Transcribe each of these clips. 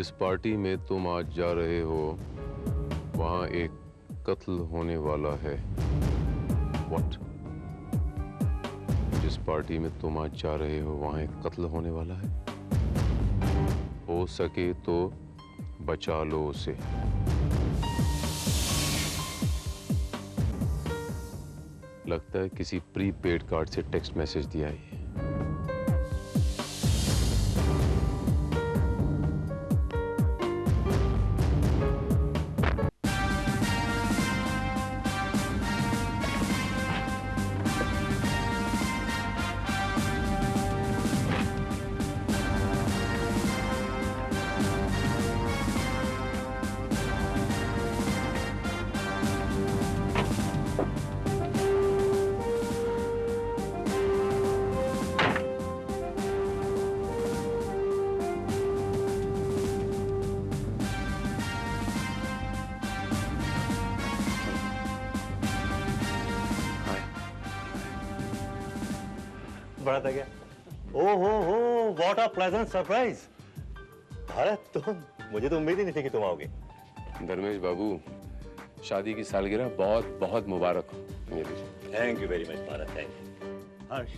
जिस पार्टी में तुम आज जा रहे हो वहां एक कत्ल होने वाला है। What? जिस पार्टी में तुम आज जा रहे हो वहां एक कत्ल होने वाला है। हो सके तो बचा लो उसे। लगता है किसी प्रीपेड कार्ड से टेक्स्ट मैसेज दिया है। बड़ा था क्या? हो, what a pleasant surprise. Bharat, तुम, मुझे तो उम्मीद ही नहीं थी कि तुम आओगे। धर्मेश बाबू, शादी की सालगिरह बहुत बहुत मुबारक हो। Thank you very much Bharat, thank you. Harsh,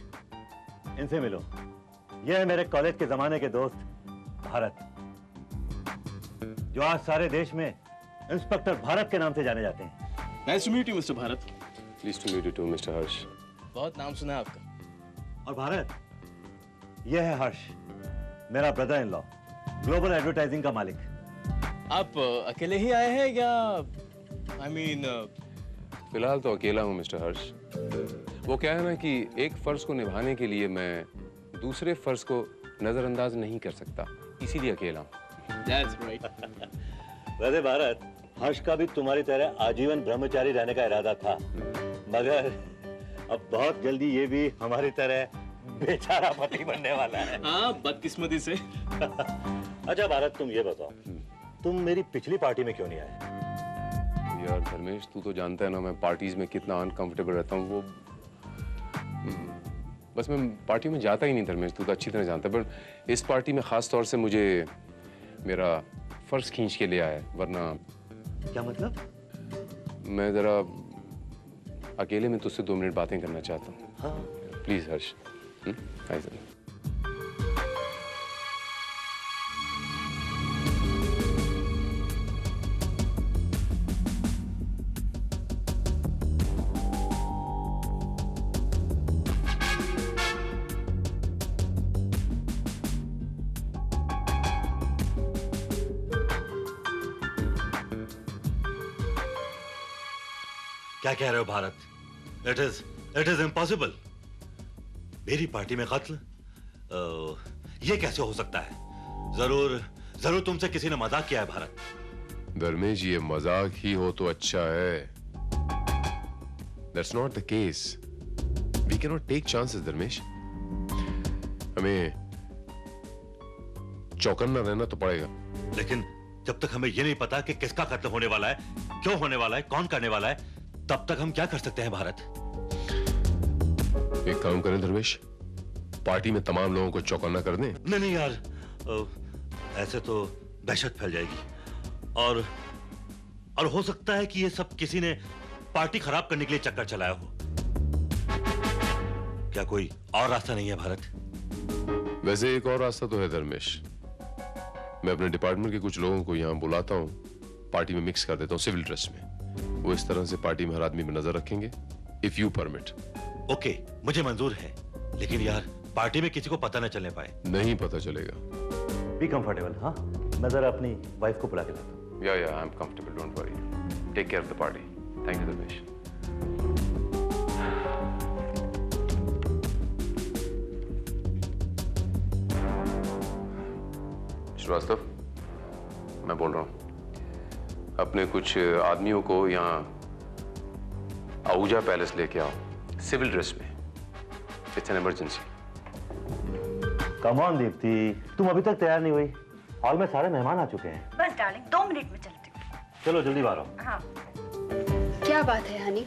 इनसे मिलो। ये है मेरे कॉलेज के जमाने के दोस्त भारत, जो आज सारे देश में इंस्पेक्टर भारत के नाम से जाने जाते हैं। Nice to meet you mister Bharat. Please to meet you too mister Harsh. बहुत नाम सुना है आपका। और भारत, यह है हर्ष, मेरा brother in law, global advertising का मालिक। आप अकेले ही आए हैं या I mean, फिलहाल तो अकेला हूँ मिस्टर हर्ष। वो क्या है ना कि एक फर्ज को निभाने के लिए मैं दूसरे फर्ज को नजरअंदाज नहीं कर सकता, इसीलिए अकेला हूँ। That's right. वैसे भारत, हर्ष का भी तुम्हारी तरह आजीवन ब्रह्मचारी रहने का इरादा था, मगर अब बहुत जल्दी ये भी हमारी तरह बेचारा पति बनने वाला है। हाँ, बदकिस्मती से। अच्छा भारत, तुम ये बताओ, तुम मेरी पिछली पार्टी में क्यों नहीं आए? यार धर्मेश, तू तो जानता है ना मैं पार्टीज में कितना अनकंफर्टेबल रहता हूँ। वो बस मैं पार्टी में जाता ही नहीं धर्मेश, तू तो अच्छी तरह जानता है। पर इस पार्टी में खास तौर से मुझे मेरा फर्ज खींच के ले आया, वरना क्या मतलब? मैं जरा अकेले में तुझसे 2 मिनट बातें करना चाहता हूँ। हाँ। प्लीज हर्ष, आइए जरा। क्या कह रहे हो भारत? It is impossible. मेरी पार्टी में कत्ल, ये कैसे हो सकता है? जरूर तुमसे किसी ने मजाक किया है भारत। धर्मेश, ये मजाक ही हो तो अच्छा है। That's not the case. We cannot take chances, Dharmesh. हमें चौकन्ना रहना तो पड़ेगा। लेकिन जब तक हमें ये नहीं पता कि किसका कत्ल होने वाला है, क्यों होने वाला है, कौन करने वाला है, तब तक हम क्या कर सकते हैं भारत? एक काम करें धर्मेश, पार्टी में तमाम लोगों को चौकन्ना कर दें। नहीं यार, ऐसे तो दहशत फैल जाएगी और हो सकता है कि ये सब किसी ने पार्टी खराब करने के लिए चक्कर चलाया हो। क्या कोई और रास्ता नहीं है भारत? वैसे एक और रास्ता तो है धर्मेश। मैं अपने डिपार्टमेंट के कुछ लोगों को यहाँ बुलाता हूँ, पार्टी में मिक्स कर देता हूँ सिविल ड्रेस में। वो इस तरह से पार्टी में हर आदमी में नजर रखेंगे, इफ यू परमिट। ओके, मुझे मंजूर है, लेकिन यार पार्टी में किसी को पता न चलने पाए। नहीं पता चलेगा। Be comfortable. हाँ, मैं जरा अपनी वाइफ को बुला के लाता हूँ। Yeah I am comfortable, don't worry. Take care of the party. Thank you Dharmesh. Srivastava, मैं बोल रहा हूँ, अपने कुछ आदमियों को यहाँ आहूजा पैलेस लेके आओ, सिविल ड्रेस में। It's an emergency. Come on Deepti, तुम अभी तक तैयार नहीं हुई? हॉल में सारे मेहमान आ चुके हैं। बस डार्लिंग, 2 मिनट में चलती हूँ। चलो जल्दी बाहर आओ। हाँ। क्या बात है हनी,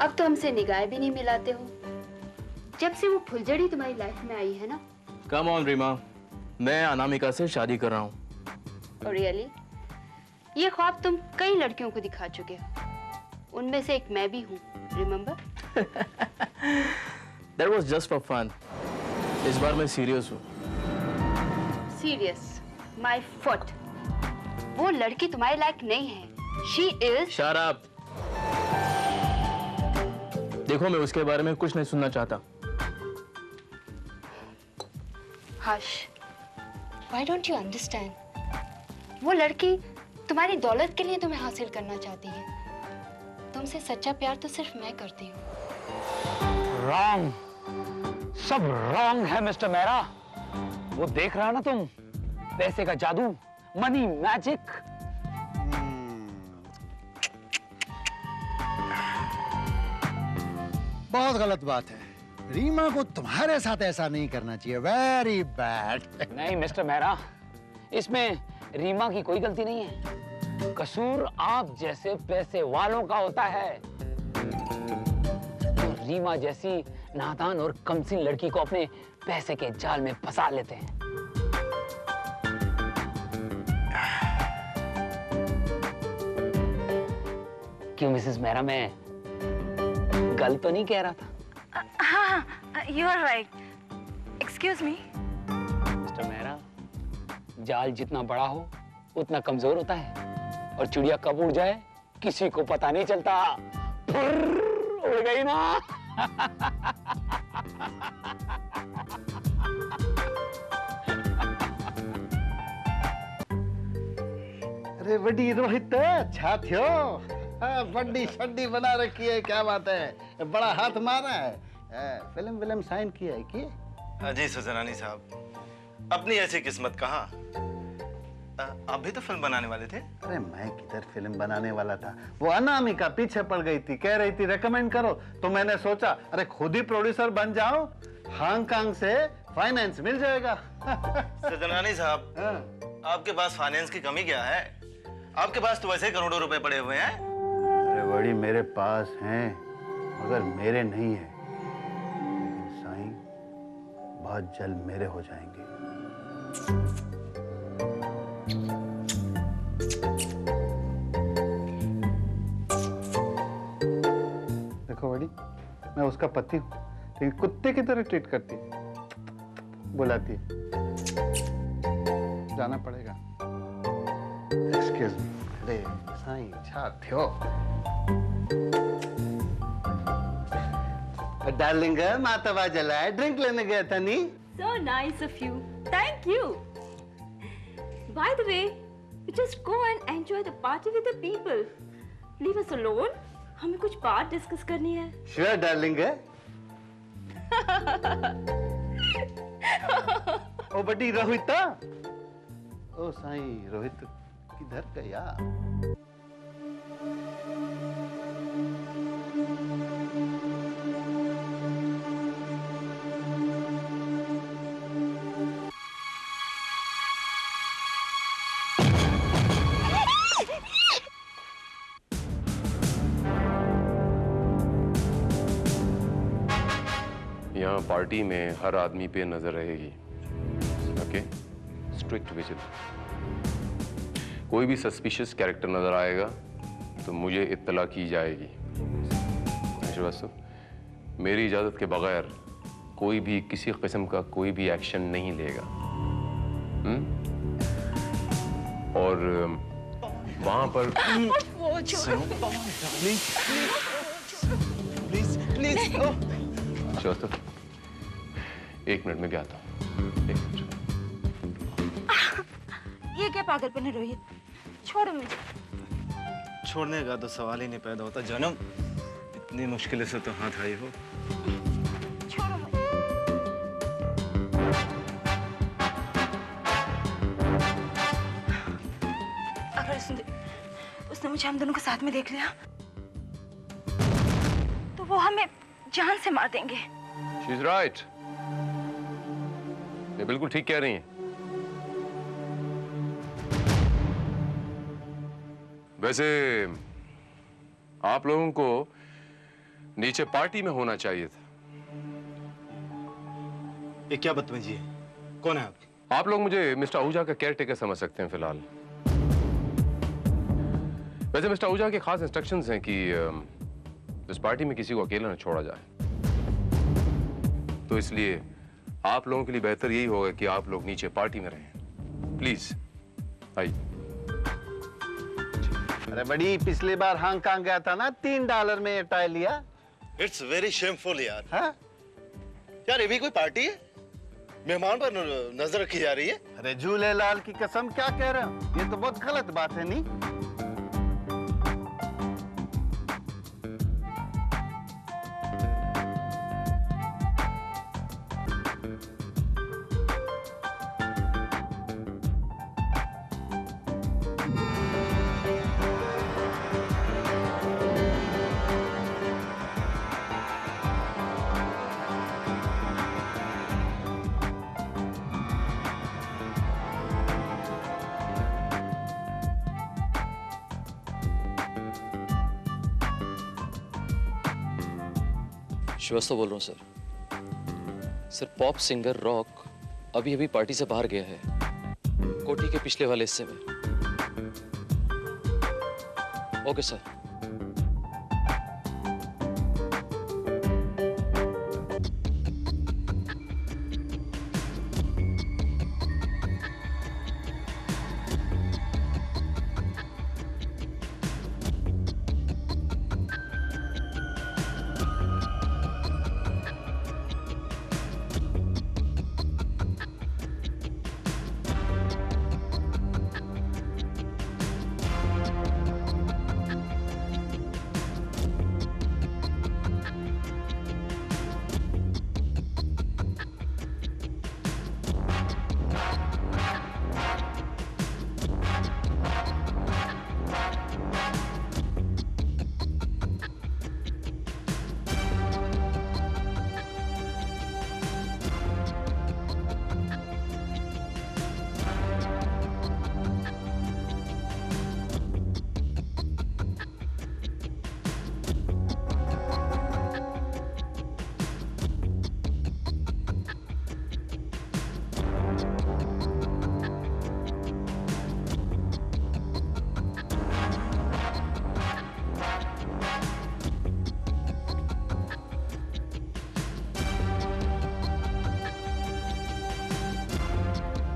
अब तो हमसे निगाह भी नहीं मिलाते हो। जब से वो फुलझड़ी तुम्हारी लाइफ में आई है ना। कम ऑन रीमा, मैं अनामिका से शादी कर रहा हूँ। और रियली ये ख्वाब तुम कई लड़कियों को दिखा चुके हो, उनमें से एक मैं भी हूँ, remember? That was just for fun. इस बार मैं सीरियस हूँ। सीरियस? माय फुट, वो लड़की तुम्हारे लायक नहीं है। She is... Shut up. देखो मैं उसके बारे में कुछ नहीं सुनना चाहता। हर्ष, why don't you understand? वो लड़की तुम्हारी दौलत के लिए तुम्हें हासिल करना चाहती है। तुमसे सच्चा प्यार तो सिर्फ मैं करती हूँ। रॉन्ग, सब रॉन्ग है मिस्टर मेहरा। वो देख रहा ना तुम, पैसे का जादू, मनी मैजिक। बहुत गलत बात है। रीमा को तुम्हारे साथ ऐसा नहीं करना चाहिए। Very bad. नहीं मिस्टर मेहरा, इसमें रीमा की कोई गलती नहीं है। कसूर आप जैसे पैसे वालों का होता है। तो रीमा जैसी नादान और कमसिन लड़की को अपने पैसे के जाल में फंसा लेते हैं। क्यों मिसेस मेहरा, मैं गलत तो नहीं कह रहा था? हाँ, you are right. Excuse me. Mister Mehra, जाल जितना बड़ा हो उतना कमजोर होता है, और चिड़िया कब उड़ जाए किसी को पता नहीं चलता। उड़ गई ना। अरे बड़ी रोहित, अच्छा थियो। हाँ, बड्डी शड्डी बना रखी है, क्या बात है। बड़ा हाथ मारा है। फिल्म साइन किया है कि? जी सुजनानी साहब, अपनी ऐसी किस्मत कहाँ। आप भी तो फिल्म बनाने वाले थे। अरे मैं किधर फिल्म बनाने वाला था, वो अनामिका पीछे पड़ गई थी, कह रही थी रेकमेंड करो, तो मैंने सोचा अरे खुद ही प्रोड्यूसर बन जाओ, हांगकांग से फाइनेंस मिल जाएगा। सुजनानी साहब, आपके पास फाइनेंस की कमी क्या है? आपके पास तो वैसे करोड़ों रुपए पड़े हुए हैं। अरे बड़ी मेरे पास हैं, मगर मेरे नहीं है। लेकिन साईं बहुत जल्द मेरे हो जाएंगे। देखो बड़ी, मैं उसका पति हूँ, लेकिन कुत्ते की तरह ट्रीट करती है, बुलाती है। जाना पड़ेगा। Excuse me. अरे साईं छा थियो। डार्लिंग, मातवा जलाए, ड्रिंक लेने गया था नी। So nice of you. Thank you. By the way, you just go and enjoy the party with the people. Leave us alone. हमें कुछ बात डिस्कस करनी है। Sure darling. ओ बड़ी रोहित। ओ साईं, रोहित किधर गया? यहाँ पार्टी में हर आदमी पे नजर रहेगी। Okay, strict vigilance. कोई भी सस्पिशियस कैरेक्टर नजर आएगा तो मुझे इत्तला की जाएगी। श्रीवास्तव, मेरी इजाजत के बगैर कोई भी किसी किस्म का कोई भी एक्शन नहीं लेगा। और वहां पर श्रीवास्तव, 1 मिनट में भी आता हूँ। 1 मिनट। ये क्या पागलपन है रोहित? छोड़ो मुझे। छोड़ने का तो सवाल ही नहीं पैदा होता जन्म। इतनी मुश्किल से तो हाथ आई हो। छोड़ो मुझे। अगर उसने मुझे हम दोनों को साथ में देख लिया तो वो हमें जान से मार देंगे। She's right. ये बिल्कुल ठीक कह रही हैं। वैसे आप लोगों को नीचे पार्टी में होना चाहिए था। ये क्या बदतमीजी है? कौन है आप? आप लोग मुझे मिस्टर आहूजा का केयर टेकर समझ सकते हैं फिलहाल, वैसे मिस्टर आहूजा के खास इंस्ट्रक्शंस हैं कि इस पार्टी में किसी को अकेला न छोड़ा जाए, तो इसलिए आप लोगों के लिए बेहतर यही होगा कि आप लोग नीचे पार्टी में रहें। प्लीज आइए। अरे बड़ी, पिछली बार हांगकांग गया था ना, $3 में ये टाई लिया। इट्स वेरी शेमफुल यार। हाँ? यार ये भी कोई पार्टी है? मेहमान पर नजर रखी जा रही है। अरे झूलेलाल की कसम, क्या कह रहे हो? ये तो बहुत गलत बात है। नहीं, श्रीवास्तव बोल रहा हूँ sir. Sir pop singer rock अभी अभी पार्टी से बाहर गया है, कोठी के पिछले वाले हिस्से में। Okay sir.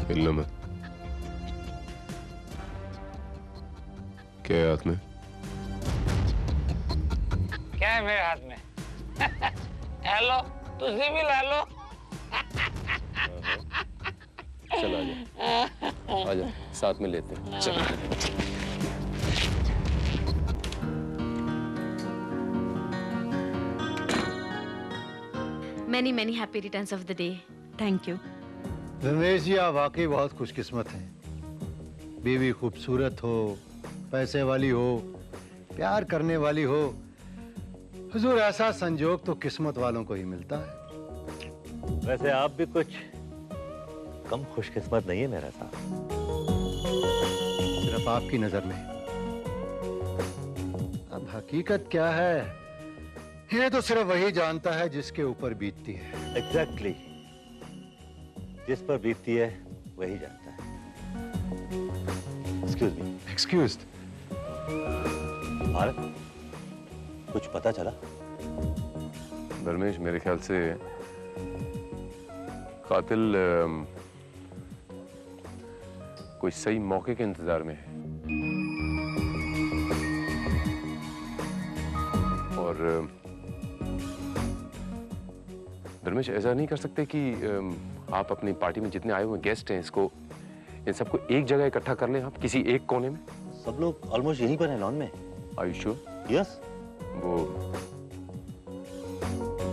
हिलना मत। क्या है हाथ में? क्या है मेरे हाथ में? हेलो, तुझे भी ला लो। चल आजा, आजा साथ में लेते हैं। चल। Many happy returns of the day. Thank you. Ramesh ji, आप वाकई बहुत खुशकिस्मत हैं। बीवी खूबसूरत हो, पैसे वाली हो, प्यार करने वाली हो। हुजूर, ऐसा संजोग तो किस्मत वालों को ही मिलता है। वैसे आप भी कुछ कम खुशकिस्मत नहीं है मेरा साहब। सिर्फ आपकी नजर में। अब हकीकत क्या है, ये तो सिर्फ वही जानता है जिसके ऊपर बीतती है। एग्जैक्टली, जिस पर बीतती है वही जानता है। Excuse me. एक्सक्यूज। भारत, कुछ पता चला? धर्मेश, मेरे ख्याल से कातिल कोई सही मौके के इंतजार में है। और धर्मेश, ऐसा नहीं कर सकते कि आप अपनी पार्टी में जितने आए हुए गेस्ट हैं, इसको इन सबको एक जगह इकट्ठा कर लें, आप किसी एक कोने में? सब लोग ऑलमोस्ट यहीं पर हैं, लॉन में। Are you sure? यस। वो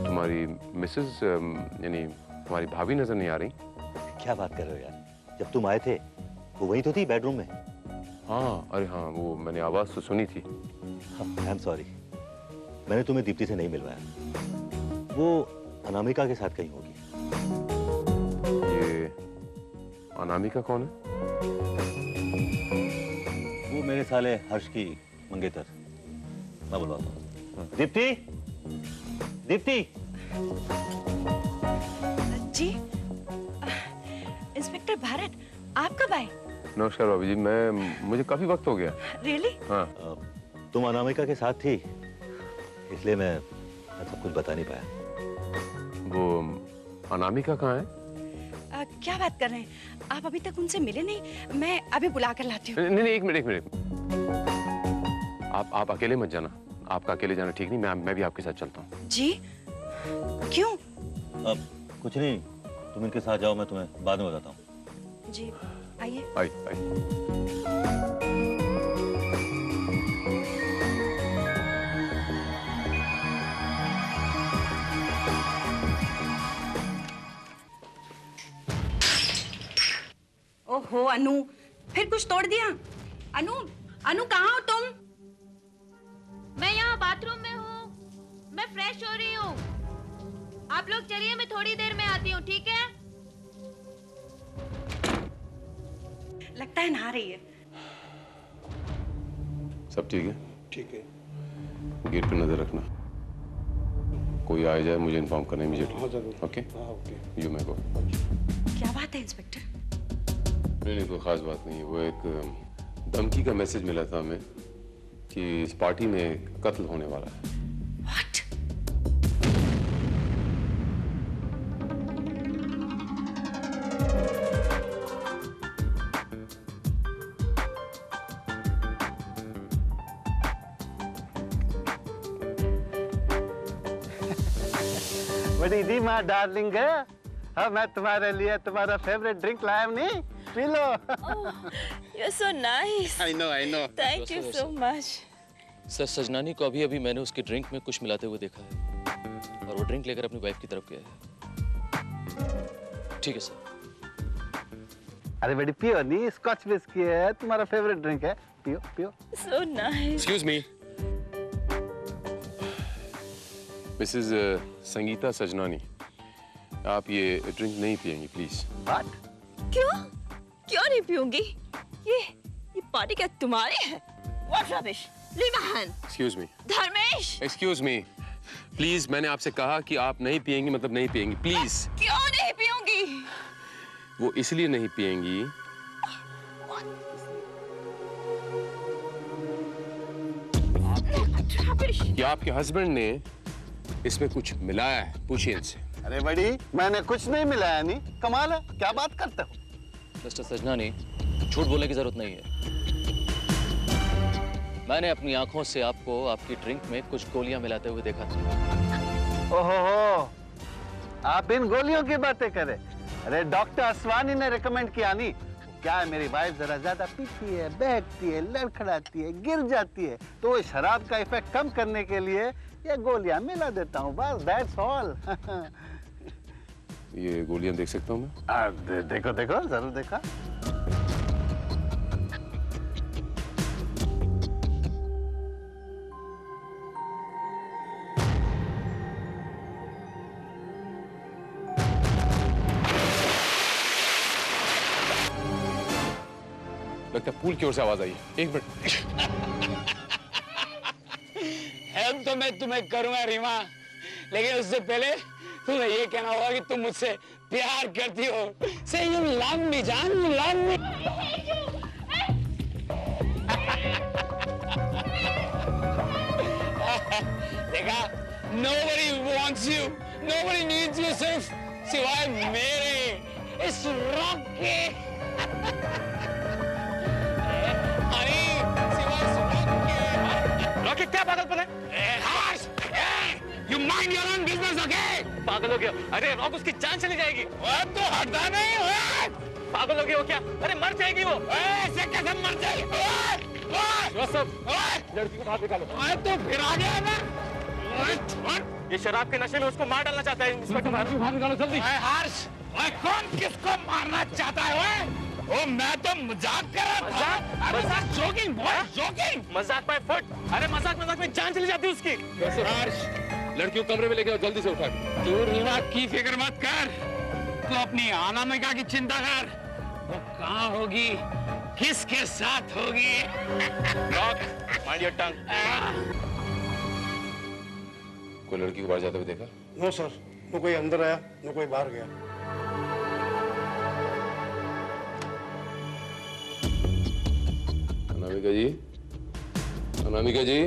तुम्हारी मिसेस यानी तुम्हारी भाभी नजर नहीं आ रही? क्या बात कर रहे हो यार, जब तुम आए थे वो वहीं तो थी, बेडरूम में। हाँ, अरे हाँ, वो मैंने आवाज तो सुनी थी। आई एम सॉरी, मैंने तुम्हें दीप्ति से नहीं मिलवाया। वो अनामिका के साथ कहीं होगी। ये अनामिका कौन है? वो मेरे साले हर्ष की मंगेतर। मैं बुलवाता हूँ। दीप्ति, दीप्ति। जी, इंस्पेक्टर भारत, आप कब आए? नमस्कार भाभी जी, मुझे काफी वक्त हो गया। रियली? हाँ। तुम अनामिका के साथ थी, इसलिए मैं सब कुछ बता नहीं पाया। वो अनामिका कहाँ है? क्या बात कर रहे हैं आप? अभी तक उनसे मिले नहीं? मैं अभी बुला कर लाती हूँ। नहीं, एक मिनट। आप अकेले मत जाना, आपका अकेले जाना ठीक नहीं। मैं भी आपके साथ चलता हूँ। जी? क्यों? अब कुछ नहीं, तुम इनके साथ जाओ, मैं तुम्हें बाद में बताता हूँ। जी आइए। आई। ओहो अनु, फिर कुछ तोड़ दिया? अनु कहाँ हो तुम? मैं यहाँ बाथरूम में हूँ। मैं फ्रेश हो रही हूँ। आप लोग चलिए, मैं थोड़ी देर में आती हूँ, ठीक है? लगता है नहा रही है। सब ठीक है? ठीक है। गेट पे नजर रखना, कोई आ जाए मुझे इन्फॉर्म करना इमीडिएटली। हाँ जरूर। ओके? हाँ ओके। यू मे गो। क्या बात है इंस्पेक्टर? नहीं, कोई खास बात नहीं है। वो एक धमकी का मैसेज मिला था हमें कि इस पार्टी में कत्ल होने वाला है। What? बड़ी दी माँ डार्लिंग है। हाँ, मैं तुम्हारे लिए तुम्हारा फेवरेट ड्रिंक लाया हूँ, नहीं P low. You're so nice. I know. Thank you so much. Sir, Sajnani को अभी मैंने उसके ड्रिंक में कुछ मिलाते हुए देखा है और वो ड्रिंक लेकर अपनी वाइफ की तरफ गया है। ठीक है सर। अरे बड़ी पियो नहीं, स्कॉच विस्की है, तुम्हारा फेवरेट ड्रिंक है, पियो। So nice. Excuse me, Mrs Sangeeta Sajnani, आप ये ड्रिंक नहीं पिएंगी प्लीज। What? क्यों नहीं पीऊंगी? ये पार्टी क्या तुम्हारी है? What rubbish? Leave my hand. Excuse me, Dharmesh! Excuse me, please. मैंने आपसे कहा कि आप नहीं पिएंगी, मतलब नहीं पिएंगी, प्लीज। क्यों नहीं पीऊंगी? वो इसलिए नहीं पिएंगी कि आपके हस्बैंड ने इसमें कुछ मिलाया है। पूछिए इनसे। अरे बड़ी, मैंने कुछ नहीं मिलाया। नहीं, कमाल है, क्या बात करते हो? मिस्टर सजनानी, झूठ बोलने की जरूरत नहीं है। मैंने अपनी आंखों से आपको आपकी ड्रिंक में कुछ गोलियां मिलाते हुए देखा था। ओहो, आप इन गोलियों की बातें करें? अरे डॉक्टर असवानी ने रिकमेंड किया। नहीं क्या है, मेरी वाइफ जरा ज्यादा पीती है, बहकती है, लड़खड़ाती है, गिर जाती है, तो वो शराब का इफेक्ट कम करने के लिए ये गोलियां मिला देता हूँ, बस दैट्स ऑल। ये गोलियां देख सकता हूँ मैं? देखो जरूर देखा। लगता है पूल की ओर से आवाज आई है। एक मिनट। हेल्प तो मैं तुम्हें करूंगा रीमा, लेकिन उससे पहले तुम्हें ये कहना होगा कि तुम मुझसे प्यार करती हो। से यू लव मी जान, यू लव मी। देखा, nobody wants you, nobody needs you सिर्फ सिवाय मेरे इस रॉक के। रॉकी, क्या पागलपन है? You mind your own business, okay? पागल हो गया? अरे रॉक, उसकी जान चली जाएगी। तो हटता नहीं। पागल हो गया वो क्या? अरे मर जाएगी वो। ऐसे कैसे मर जाएगी? लड़की को बाहर निकालो। तो फिर आ गया ना। ये शराब के नशे में उसको मार डालना चाहता है इंस्पेक्टर। बाहर निकालो जल्दी। हर्ष, कौन किसको मारना चाहता है? ओ, मैं तो मजाक कर रहा था। मजाक? Joking boy, joking. मजाक बाय फुट। अरे मजाक में जान चली जाती है उसकी। हर्ष, लड़की को कमरे में लेके आओ जल्दी से उठा के। तू रीमा की फिक्र मत कर, तू अपनी अनामिका की चिंता कर। वो कहाँ होगी, किसके साथ होगी? Rock, mind your tongue. कोई लड़की को बाहर जाते हुए देखा? नो सर, न कोई अंदर आया न कोई बाहर गया। अनामिका जी, अनामिका जी,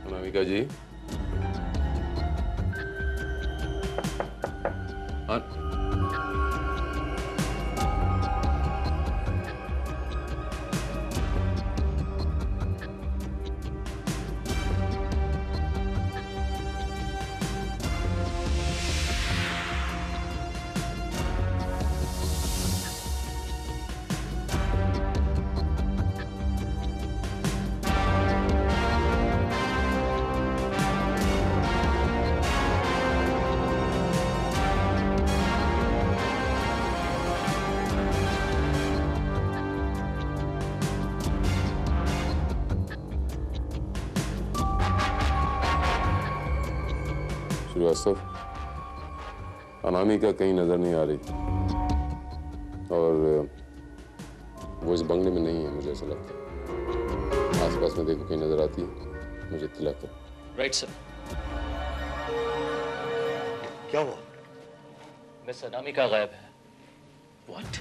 अनामिका जी, श्रीवास्तव, अनामिका कहीं नजर नहीं आ रही और वो इस बंगले में नहीं है, मुझे ऐसा लगता है। आसपास में देखो कहीं नजर आती है, मुझे इत्तला करो। Right sir. क्या हुआ? मिस अनामिका गायब है। व्हाट?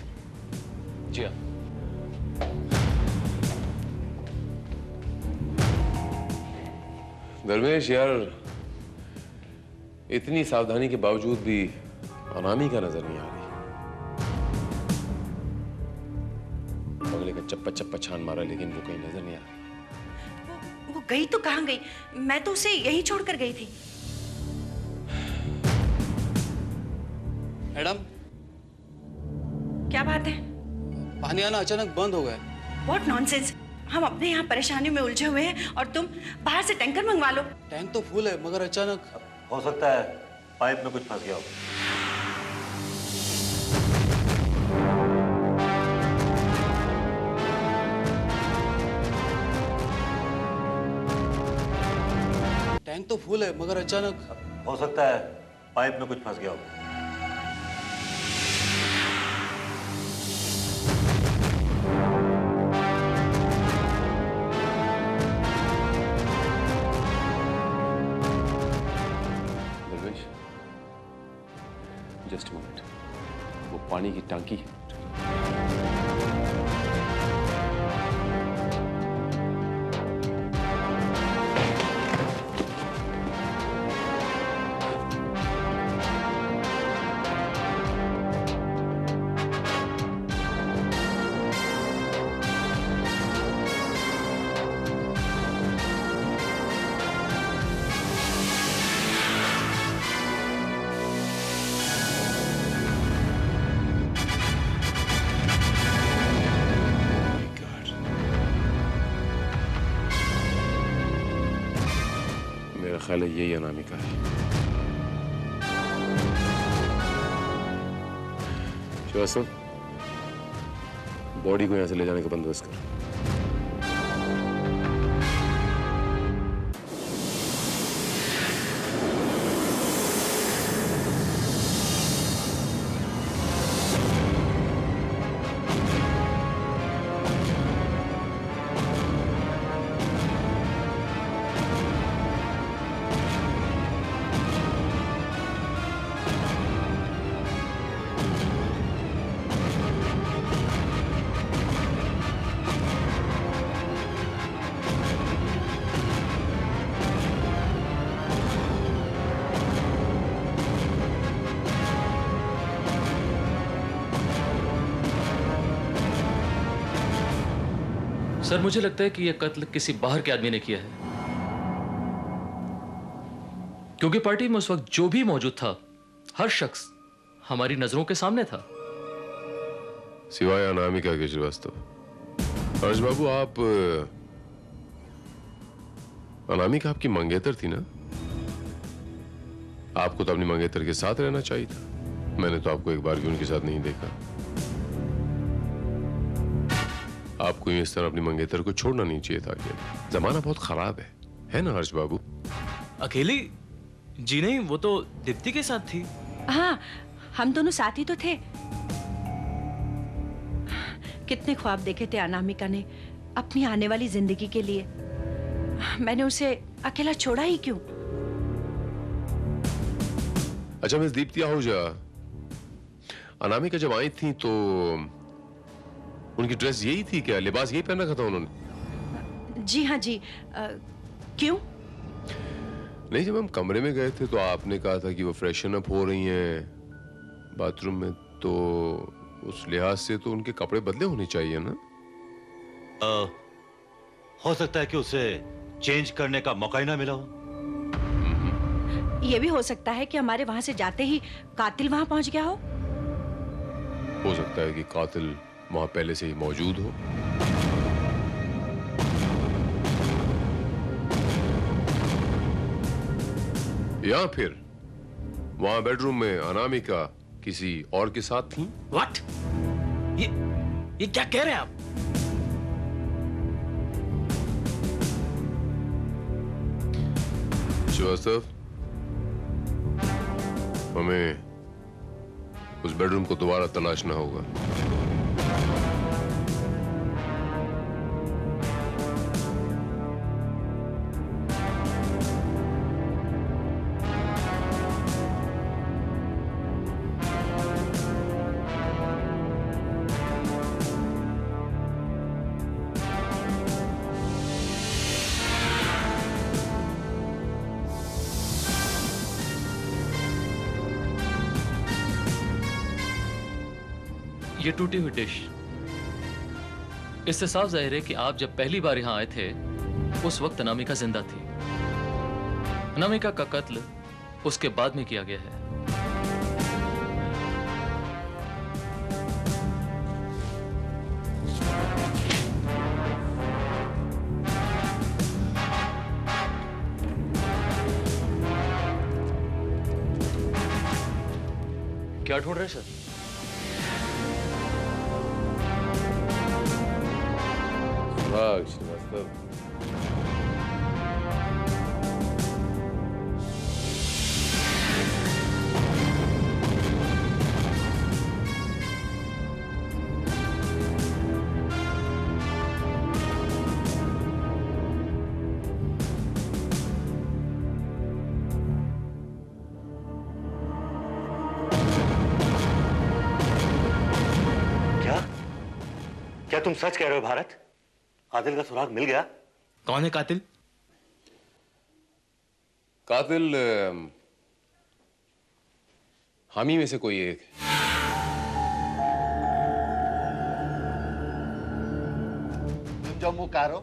जी हाँ। धर्मेश यार, इतनी सावधानी के बावजूद भी अनामिका नजर नहीं आ रही। बंगले का चप्पा चप्पा छान मारा लेकिन वो कहीं नजर नहीं आ रही। वो गई तो कहाँ गई? मैं तो उसे यहीं छोड़कर गई थी। मैडम, क्या बात है? पानी आना अचानक बंद हो गया। What nonsense! हम अपने यहाँ परेशानी में उलझे हुए हैं और तुम बाहर से टैंकर मंगवा लो। टैंक तो फुल है मगर अचानक हो सकता है पाइप में कुछ फंस गया हो। टैंक तो फुल है मगर अचानक हो सकता है पाइप में कुछ फंस गया हो। जस्ट मिनट, वो पानी की टांकी है। मेरा ख्याल है यही अनामिका है। श्रीवास्तव, बॉडी को यहां से ले जाने का बंदोबस्त कर। सर, मुझे लगता है कि यह कत्ल किसी बाहर के आदमी ने किया है, क्योंकि पार्टी में उस वक्त जो भी मौजूद था, हर शख्स हमारी नजरों के सामने था, सिवाय अनामिका के। श्रीवास्तव, हर्ष बाबू, आप अनामिका आपकी मंगेतर थी ना? आपको तो अपनी मंगेतर के साथ रहना चाहिए था। मैंने तो आपको एक बार भी उनके साथ नहीं देखा। आपको इस तरह अपनी मंगेतर को छोड़ना नहीं चाहिए था। जमाना बहुत खराब है ना हर्ष बाबू? अकेली? जी नहीं, वो तो दीप्ति के साथ थी। हाँ, हम दोनों साथ ही तो थे। कितने ख्वाब देखे थे अनामिका ने अपनी आने वाली जिंदगी के लिए। मैंने उसे अकेला छोड़ा ही क्यों? अच्छा मिस दीप्ति आहूजा, अनामिका जब आई थी तो उनकी ड्रेस यही थी क्या? लिबास यही पहन रखा था उन्होंने? जी हाँ जी। क्यों? नहीं, जब हम कमरे में गए थे तो आपने कहा था कि वो फ्रेशन अप हो रही हैं बाथरूम में, तो उस लिहाज से तो उनके कपड़े बदले होने चाहिए ना? हो सकता है कि उसे चेंज करने का मौका ही ना मिला हो। ये भी हो सकता है कि हमारे वहां से जाते ही कातिल वहां पहुंच गया हो सकता है कि कातिल वहां पहले से ही मौजूद हो। या फिर वहां बेडरूम में अनामिका किसी और के साथ थी। व्हाट? ये क्या कह रहे हैं आप? श्रीवास्तव, हमें उस बेडरूम को दोबारा तलाशना होगा। ये टूटी हुई डिश, इससे साफ जाहिर है कि आप जब पहली बार यहां आए थे उस वक्त अनामिका जिंदा थी। अनामिका का कत्ल उसके बाद में किया गया है। क्या ढूंढ रहे सर? श्रीवास्तव, क्या तुम सच कह रहे हो भारत? कातिल का सुराग मिल गया? कौन है कातिल? कातिल हम ही में से कोई एक। तुम जो मुंह कारो,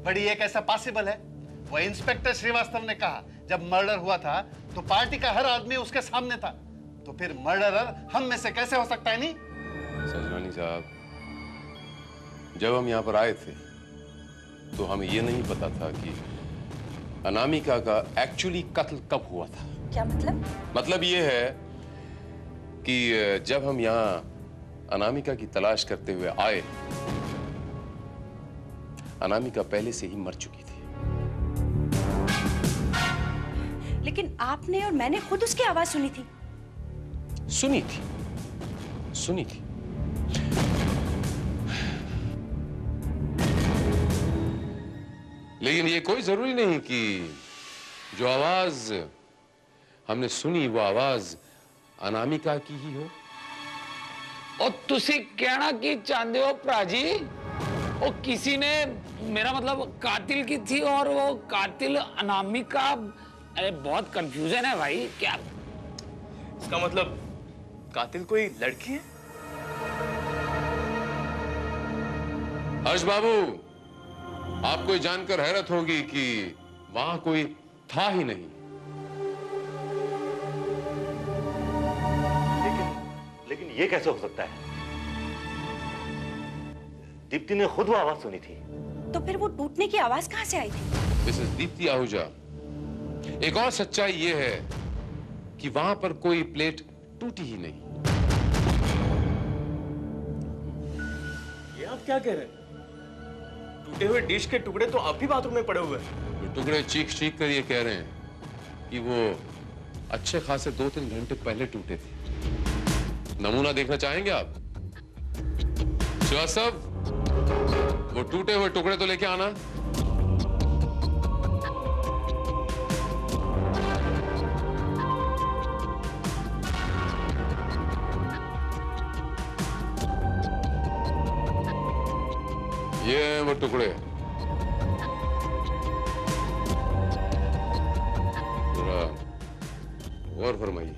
बड़ी ये कैसा पॉसिबल है? वो इंस्पेक्टर श्रीवास्तव ने कहा जब मर्डर हुआ था तो पार्टी का हर आदमी उसके सामने था, तो फिर मर्डरर हम में से कैसे हो सकता है? नहीं सजनानी साहब, जब हम यहाँ पर आए थे तो हमें ये नहीं पता था कि अनामिका का एक्चुअली कत्ल कब हुआ था। क्या मतलब? मतलब ये है कि जब हम यहाँ अनामिका की तलाश करते हुए आए, अनामिका पहले से ही मर चुकी थी। लेकिन आपने और मैंने खुद उसकी आवाज सुनी थी। सुनी थी। लेकिन ये कोई जरूरी नहीं कि जो आवाज हमने सुनी वो आवाज अनामिका की ही हो। और तुसी कहना की चाहते हो प्राजी, वो किसी ने, मेरा मतलब कातिल की थी और वो कातिल अनामिका? अरे बहुत कंफ्यूजन है भाई। क्या इसका मतलब कातिल कोई लड़की है? हर्ष बाबू, आपको ये जानकर हैरत होगी कि वहां कोई था ही नहीं। लेकिन ये कैसे हो सकता है? दीप्ति ने खुद वो आवाज सुनी थी। तो फिर वो टूटने की आवाज कहां से आई थी? मिसेस दीप्ति आहूजा, एक और सच्चाई ये है कि वहां पर कोई प्लेट टूटी ही नहीं। ये आप क्या कह रहे हैं? टूटे हुए डिश के टुकड़े तो अब भी बाथरूम में पड़े हुए हैं। ये टुकड़े चीख कर ये कह रहे हैं कि वो अच्छे खासे 2-3 घंटे पहले टूटे थे। नमूना देखना चाहेंगे आप? श्रीवास्तव, वो टूटे हुए टुकड़े तो लेके आना। ये हैं वो टुकड़े। जरा गौर फरमाइए।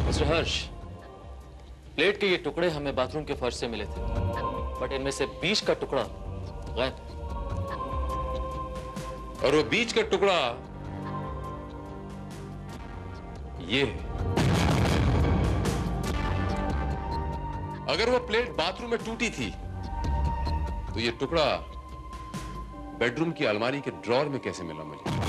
मिस्टर हर्ष, प्लेट के ये टुकड़े हमें बाथरूम के फर्श से मिले थे, बट इनमें से बीच का टुकड़ा गायब। और वो बीच का टुकड़ा ये है। अगर वो प्लेट बाथरूम में टूटी थी तो ये टुकड़ा बेडरूम की अलमारी के ड्रॉर में कैसे मिला मुझे?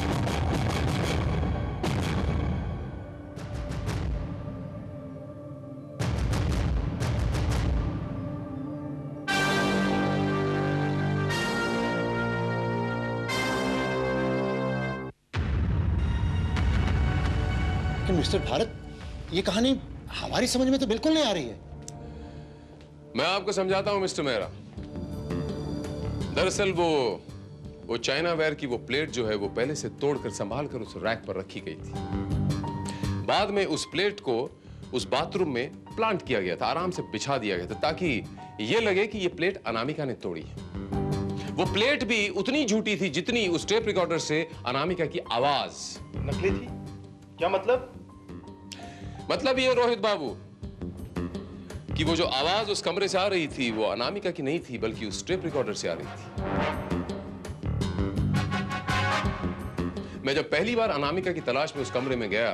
लेकिन मिस्टर भारत, ये कहानी हमारी समझ में तो बिल्कुल नहीं आ रही है। मैं आपको समझाता हूं मिस्टर मेहरा। दरअसल वो चाइना वेयर की वो प्लेट जो है वो पहले से तोड़कर संभाल कर उस रैक पर रखी गई थी। बाद में उस प्लेट को उस बाथरूम में प्लांट किया गया था, आराम से बिछा दिया गया था ताकि ये लगे कि ये प्लेट अनामिका ने तोड़ी है। वो प्लेट भी उतनी झूठी थी जितनी उस टेप रिकॉर्डर से अनामिका की आवाज नकली थी? क्या मतलब? मतलब ये रोहित बाबू कि वो जो आवाज उस कमरे से आ रही थी वो अनामिका की नहीं थी बल्कि उस टेप रिकॉर्डर से आ रही थी। मैं जब पहली बार अनामिका की तलाश में उस कमरे में गया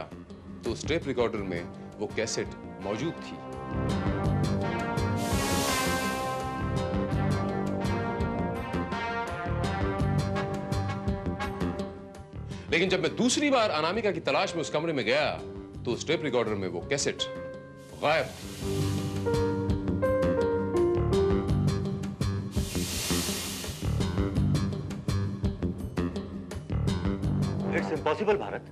तो उस टेप रिकॉर्डर में वो कैसेट मौजूद थी। लेकिन जब मैं दूसरी बार अनामिका की तलाश में उस कमरे में गया तो उस टेप रिकॉर्डर में वो कैसेट गायब थी। It's impossible Bharat.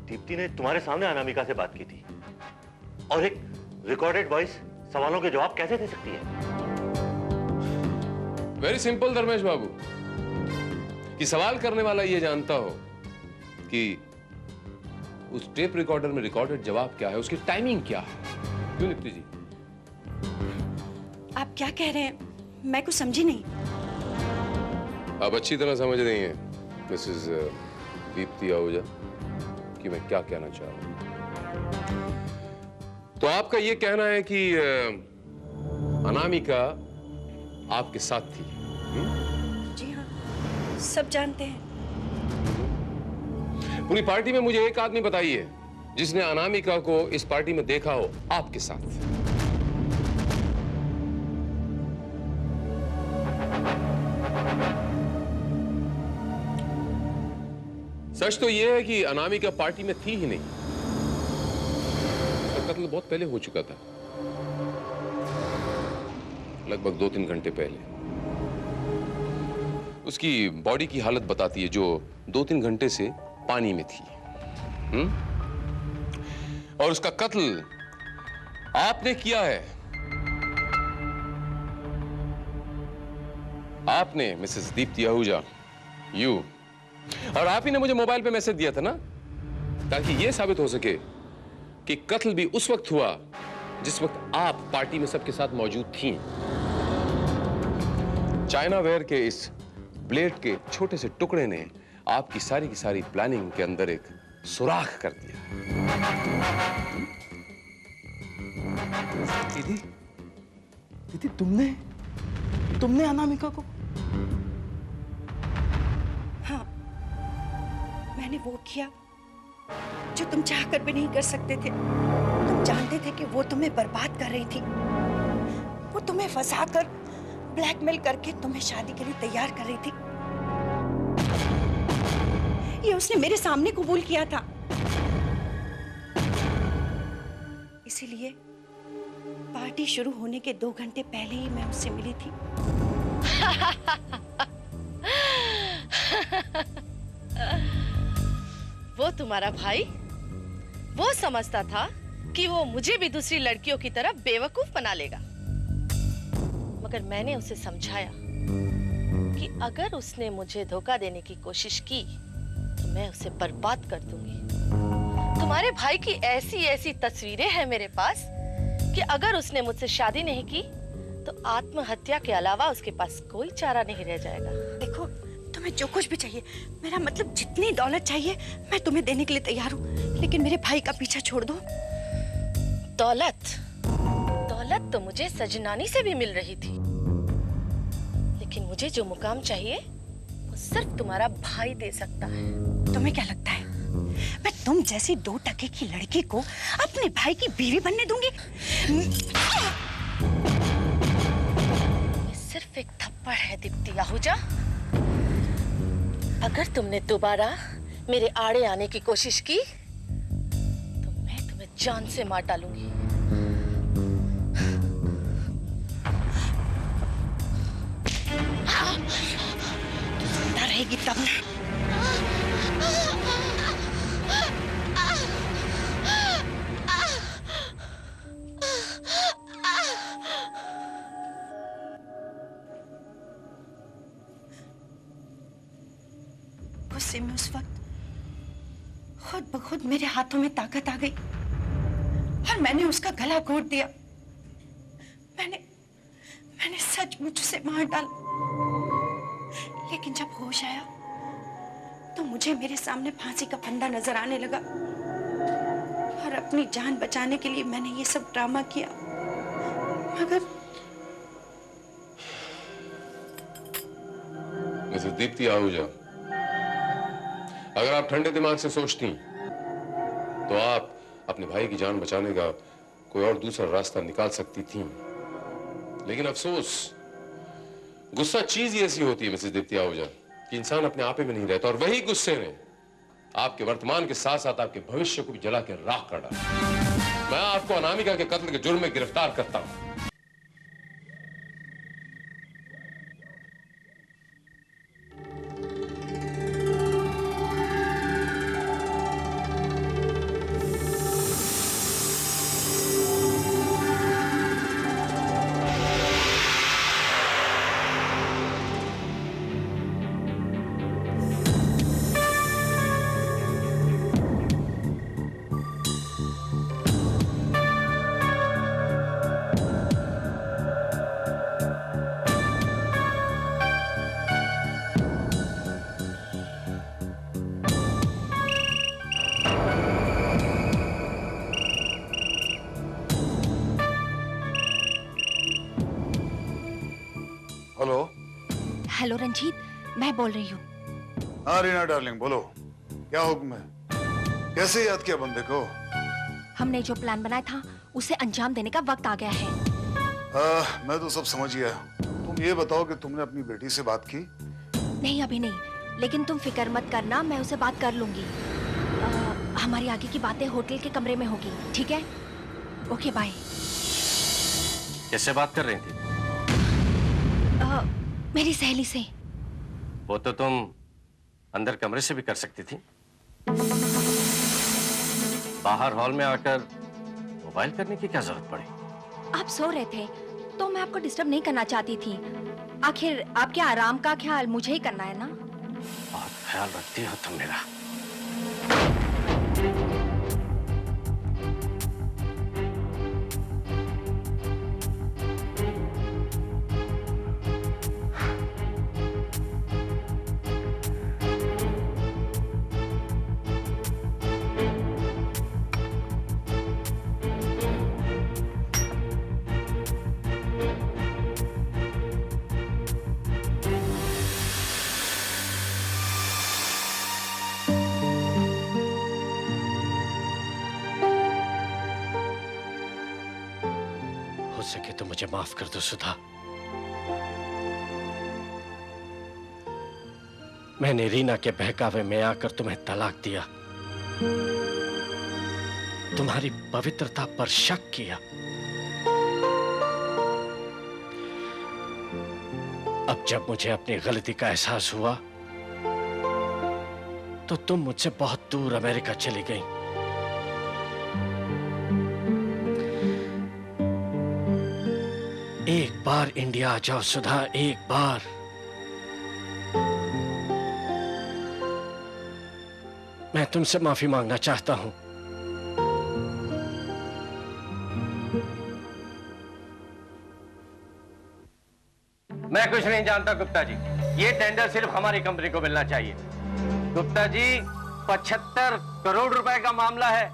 दीप्ति ने तुम्हारे सामने अनामिका से बात की थी और एक रिकॉर्डेड वॉइस सवालों के जवाब कैसे दे सकती है? वेरी सिंपल धर्मेश बाबू, कि सवाल करने वाला ये जानता हो कि उस टेप रिकॉर्डर में रिकॉर्डेड जवाब क्या है, उसकी टाइमिंग क्या है। क्यों दीप्ति जी? आप क्या कह रहे हैं? मैं कुछ समझी नहीं। आप अच्छी तरह समझ रही हैं मिसेस दीप्ति आहूजा कि मैं क्या कहना चाह रहा हूं। तो आपका ये कहना है कि अनामिका आपके साथ थी? जी हाँ, सब जानते हैं। पूरी पार्टी में मुझे एक आदमी बताइए जिसने अनामिका को इस पार्टी में देखा हो आपके साथ। सच तो यह है कि अनामिका पार्टी में थी ही नहीं। उसका कत्ल बहुत पहले हो चुका था, लगभग 2-3 घंटे पहले। उसकी बॉडी की हालत बताती है जो 2-3 घंटे से पानी में थी। और उसका कत्ल आपने किया है। आपने मिसेस दीप्ति आहूजा, यू। और आप ही ने मुझे मोबाइल पे मैसेज दिया था ना, ताकि यह साबित हो सके कि कत्ल भी उस वक्त हुआ जिस वक्त आप पार्टी में सबके साथ मौजूद थीं। चाइना वेयर के इस ब्लेड के छोटे से टुकड़े ने आपकी सारी की सारी प्लानिंग के अंदर एक सुराख कर दिया। दीदी, दीदी तुमने अनामिका को? हाँ, मैंने वो किया जो तुम चाहकर भी नहीं कर सकते थे। तुम जानते थे कि वो तुम्हें बर्बाद कर रही थी। वो तुम्हें फंसाकर, ब्लैकमेल करके तुम्हें शादी के लिए तैयार कर रही थी। ये उसने मेरे सामने कबूल किया था। इसीलिए पार्टी शुरू होने के 2 घंटे पहले ही मैं उससे मिली थी। वो तुम्हारा भाई वो समझता था कि वो मुझे भी दूसरी लड़कियों की तरह बेवकूफ बना लेगा, मगर मैंने उसे समझाया कि अगर उसने मुझे धोखा देने की कोशिश की तो मैं उसे बर्बाद कर दूंगी। तुम्हारे भाई की ऐसी ऐसी तस्वीरें हैं मेरे पास कि अगर उसने मुझसे शादी नहीं की तो आत्महत्या के अलावा उसके पास कोई चारा नहीं रह जाएगा। देखो, तुम्हें जो कुछ भी चाहिए, मेरा मतलब जितनी दौलत चाहिए मैं तुम्हें देने के लिए तैयार हूँ, लेकिन मेरे भाई का पीछा छोड़ दो। दौलत? दौलत तो मुझे सजनानी से भी मिल रही थी, लेकिन मुझे जो मुकाम चाहिए वो सिर्फ तुम्हारा भाई दे सकता है। तुम्हें क्या लगता है मैं तुम जैसी 2 टके की लड़की को अपने भाई की बीवी बनने दूंगी? ये सिर्फ एक थप्पड़ है दीप्ति आहूजा। अगर तुमने दोबारा मेरे आड़े आने की कोशिश की तो मैं तुम्हें जान से मार डालूंगी। जिंदा रहेगी तब ना। गुस्से में उस वक्त खुद ब खुद मेरे हाथों में ताकत आ गई और मैंने उसका गला घोट दिया। मैंने सचमुच उसे मार डाला। लेकिन जब होश आया तो मुझे मेरे सामने फांसी का फंदा नजर आने लगा और अपनी जान बचाने के लिए मैंने ये सब ड्रामा किया। मगर मिसेस दीप्ति आहूजा, अगर आप ठंडे दिमाग से सोचती तो आप अपने भाई की जान बचाने का कोई और दूसरा रास्ता निकाल सकती थी। लेकिन अफसोस, गुस्सा चीज ही ऐसी होती है मिसेस दीप्ति आहूजा कि इंसान अपने आपे में नहीं रहता, और वही गुस्से ने आपके वर्तमान के साथ साथ आपके भविष्य को भी जला के राख कर डाला। मैं आपको अनामिका के कत्ल के जुर्म में गिरफ्तार करता हूं। हेलो। हेलो रंजीत, मैं बोल रही हूँ। हाँ रीना डार्लिंग, बोलो क्या हुक्म है? कैसे याद किया बंदे को? हमने जो प्लान बनाया था उसे अंजाम देने का वक्त आ गया है। मैं तो सब समझ गया। तुम ये बताओ कि तुमने अपनी बेटी से बात की? नहीं, अभी नहीं, लेकिन तुम फिक्र मत करना, मैं उसे बात कर लूंगी। हमारी आगे की बातें होटल के कमरे में होगी, ठीक है? Okay, bye. किससे बात कर रही थी? मेरी सहेली से। वो तो तुम अंदर कमरे से भी कर सकती थी। बाहर हॉल में आकर मोबाइल करने की क्या जरूरत पड़ी? आप सो रहे थे तो मैं आपको डिस्टर्ब नहीं करना चाहती थी। आखिर आपके आराम का ख्याल मुझे ही करना है ना। बहुत ख्याल रखती हो तुम मेरा। सके तो मुझे माफ कर दो सुधा। मैंने रीना के बहकावे में आकर तुम्हें तलाक दिया, तुम्हारी पवित्रता पर शक किया। अब जब मुझे अपनी गलती का एहसास हुआ तो तुम मुझसे बहुत दूर अमेरिका चली गई। एक बार इंडिया आ जाओ सुधा, एक बार। मैं तुमसे माफी मांगना चाहता हूं। मैं कुछ नहीं जानता गुप्ता जी, ये टेंडर सिर्फ हमारी कंपनी को मिलना चाहिए। गुप्ता जी 75 करोड़ रुपए का मामला है।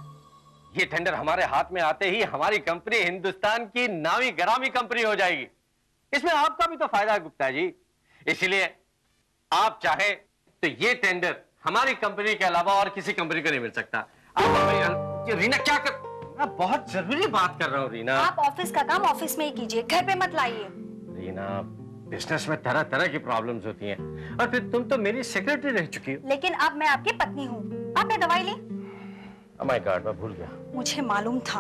ये टेंडर हमारे हाथ में आते ही हमारी कंपनी हिंदुस्तान की नामी गरामी कंपनी हो जाएगी। इसमें आपका भी तो फायदा है गुप्ता जी। इसलिए आप चाहे तो ये टेंडर हमारी कंपनी के अलावा और किसी कंपनी को नहीं मिल सकता। आप रीना क्या कर, मैं बहुत जरूरी बात कर रहा हूँ रीना। आप ऑफिस का काम ऑफिस में ही कीजिए, घर पे मत लाइए। रीना, बिजनेस में तरह तरह की प्रॉब्लम्स होती हैं, और फिर तुम तो मेरी सेक्रेटरी रह चुकी हो। लेकिन अब मैं आपकी पत्नी हूँ। आपने दवाई ली? Oh my God, मैं भूल गया। मुझे मालूम था,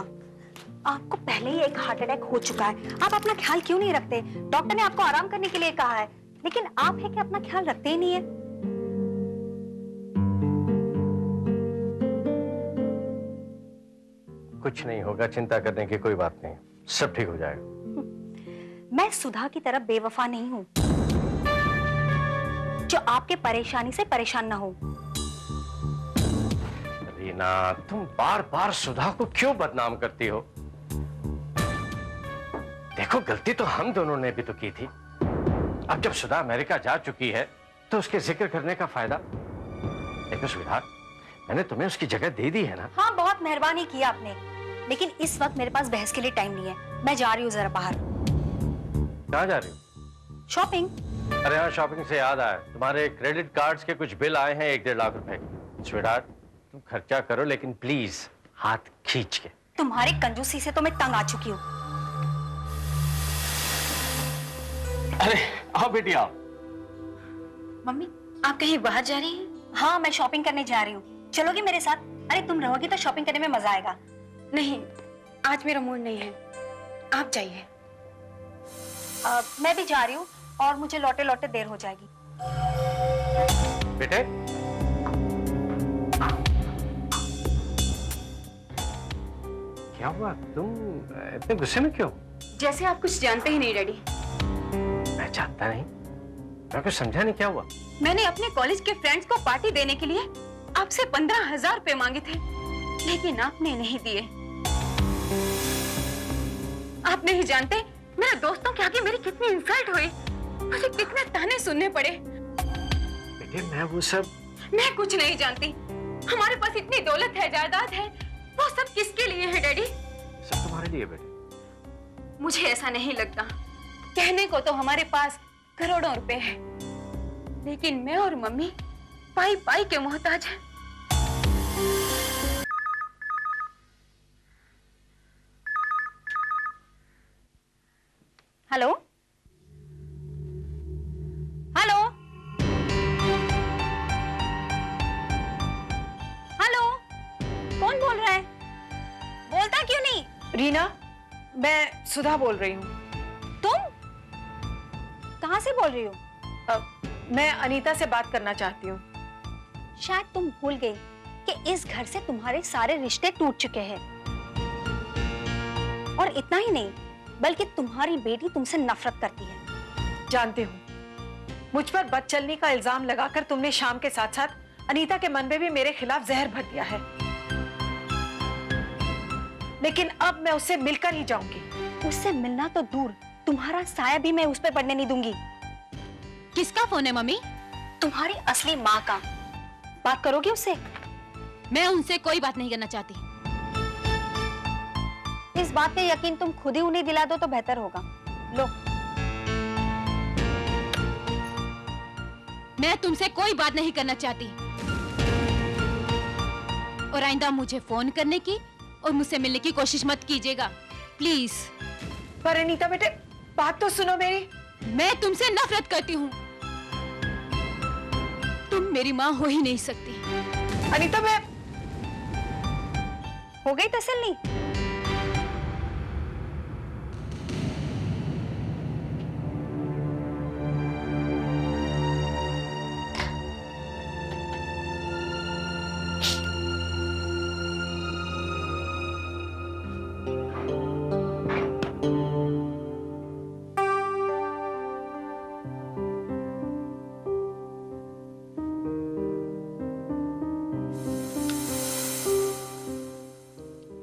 आपको पहले ही एक हार्ट अटैक हो चुका है। आप अपना ख्याल क्यों नहीं रखते? डॉक्टर ने आपको आराम करने के लिए कहा है, लेकिन आप है कि अपना ख्याल रखते ही नहीं है। कुछ नहीं होगा, चिंता करने की कोई बात नहीं, सब ठीक हो जाएगा। मैं सुधा की तरह बेवफा नहीं हूँ जो आपके परेशानी से परेशान ना हो। रीना, तुम बार बार सुधा को क्यों बदनाम करती हो? देखो, गलती तो हम दोनों ने भी तो की थी। अब जब सुधा अमेरिका जा चुकी है तो उसके जिक्र करने का फायदा। देखो स्वीटहार्ट, मैंने तुम्हें उसकी जगह दे दी है ना। हाँ, बहुत मेहरबानी की आपने, लेकिन इस वक्त मेरे पास बहस के लिए टाइम नहीं है। मैं जा रही हूँ जरा बाहर। कहाँ जा रही हो? शॉपिंग। अरे हाँ, शॉपिंग से याद आया, तुम्हारे क्रेडिट कार्ड्स के कुछ बिल आए हैं 1-1.5 लाख रुपए। स्वीटहार्ट, तुम खर्चा करो, लेकिन प्लीज हाथ खींच के। तुम्हारी कंजूसी से तो मैं तंग आ चुकी हूँ। अरे आओ बेटी आओ। मम्मी, आप कहीं बाहर जा रही हैं? हाँ, मैं शॉपिंग करने जा रही हूँ। चलोगी मेरे साथ? अरे तुम रहोगी तो शॉपिंग करने में मजा आएगा। नहीं, आज मेरा मूड नहीं है, आप जाइए। मैं भी जा रही हूँ और मुझे लौटे लौटे देर हो जाएगी। बेटे, क्या हुआ? तुम इतने गुस्से में क्यों? जैसे आप कुछ जानते ही नहीं डैडी। मैं जानता नहीं, मैं कुछ समझा नहीं, क्या हुआ? मैंने अपने कॉलेज के फ्रेंड्स को पार्टी देने के लिए आपसे 15,000 रुपए मांगे थे, लेकिन आपने नहीं दिए। आप नहीं जानते मेरे दोस्तों के आगे मेरी कितनी इंसल्ट हुई, मुझे कितने ताने सुनने पड़े। बेटे, मैं वो सब, मैं कुछ नहीं जानती। हमारे पास इतनी दौलत है, जायदाद है, वो सब किसके लिए है डैडी? सब तुम्हारे लिए बेटे। मुझे ऐसा नहीं लगता। कहने को तो हमारे पास करोड़ों रुपए हैं, लेकिन मैं और मम्मी पाई पाई के मोहताज हैं। हेलो हेलो हेलो, कौन बोल रहा है? बोलता क्यों नहीं? रीना, मैं सुधा बोल रही हूँ। तुम कहाँ से बोल रही हो? मैं अनीता से बात करना चाहती हूँ। शायद तुम भूल गई कि इस घर से तुम्हारे सारे रिश्ते टूट चुके हैं, और इतना ही नहीं बल्कि तुम्हारी बेटी तुमसे नफरत करती है। जानती हूँ, मुझ पर बदचलनी का इल्जाम लगाकर तुमने शाम के साथ साथ अनीता के मन में भी मेरे खिलाफ जहर भर दिया है, लेकिन अब मैं उससे मिलकर ही जाऊंगी। उससे मिलना तो दूर, तुम्हारा साया भी मैं उस पर पड़ने नहीं दूंगी। किसका फोन है मम्मी? तुम्हारी असली माँ का। बात करोगी उससे? मैं उनसे कोई बात नहीं करना चाहती। इस बात पे यकीन तुम खुद ही उन्हें दिला दो तो बेहतर होगा। लो। मैं तुमसे कोई बात नहीं करना चाहती, और आइंदा मुझे फोन करने की और मुझसे मिलने की कोशिश मत कीजिएगा, प्लीज। पर अनीता बेटे बात तो सुनो मेरी। मैं तुमसे नफरत करती हूँ। तुम मेरी माँ हो ही नहीं सकती। अनीता मैं हो गई तसल्ली?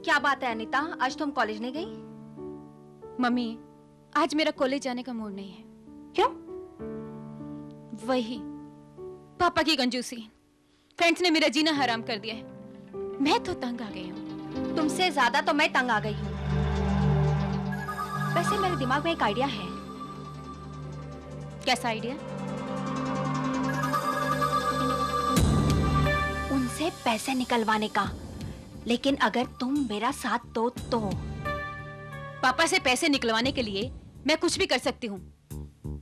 क्या बात है अनीता, आज तुम कॉलेज नहीं गई? मम्मी, आज मेरा कॉलेज जाने का मूड नहीं है। क्यों? वही पापा की कंजूसी। फ्रेंड्स ने मेरा जीना हराम कर दिया है। मैं तो तंग आ गई हूँ। तुमसे ज्यादा तो मैं तंग आ गई हूँ। वैसे मेरे दिमाग में एक आइडिया है। कैसा आइडिया? उनसे पैसे निकलवाने का, लेकिन अगर तुम मेरा साथ दो तो। पापा से पैसे निकलवाने के लिए मैं कुछ भी कर सकती हूँ।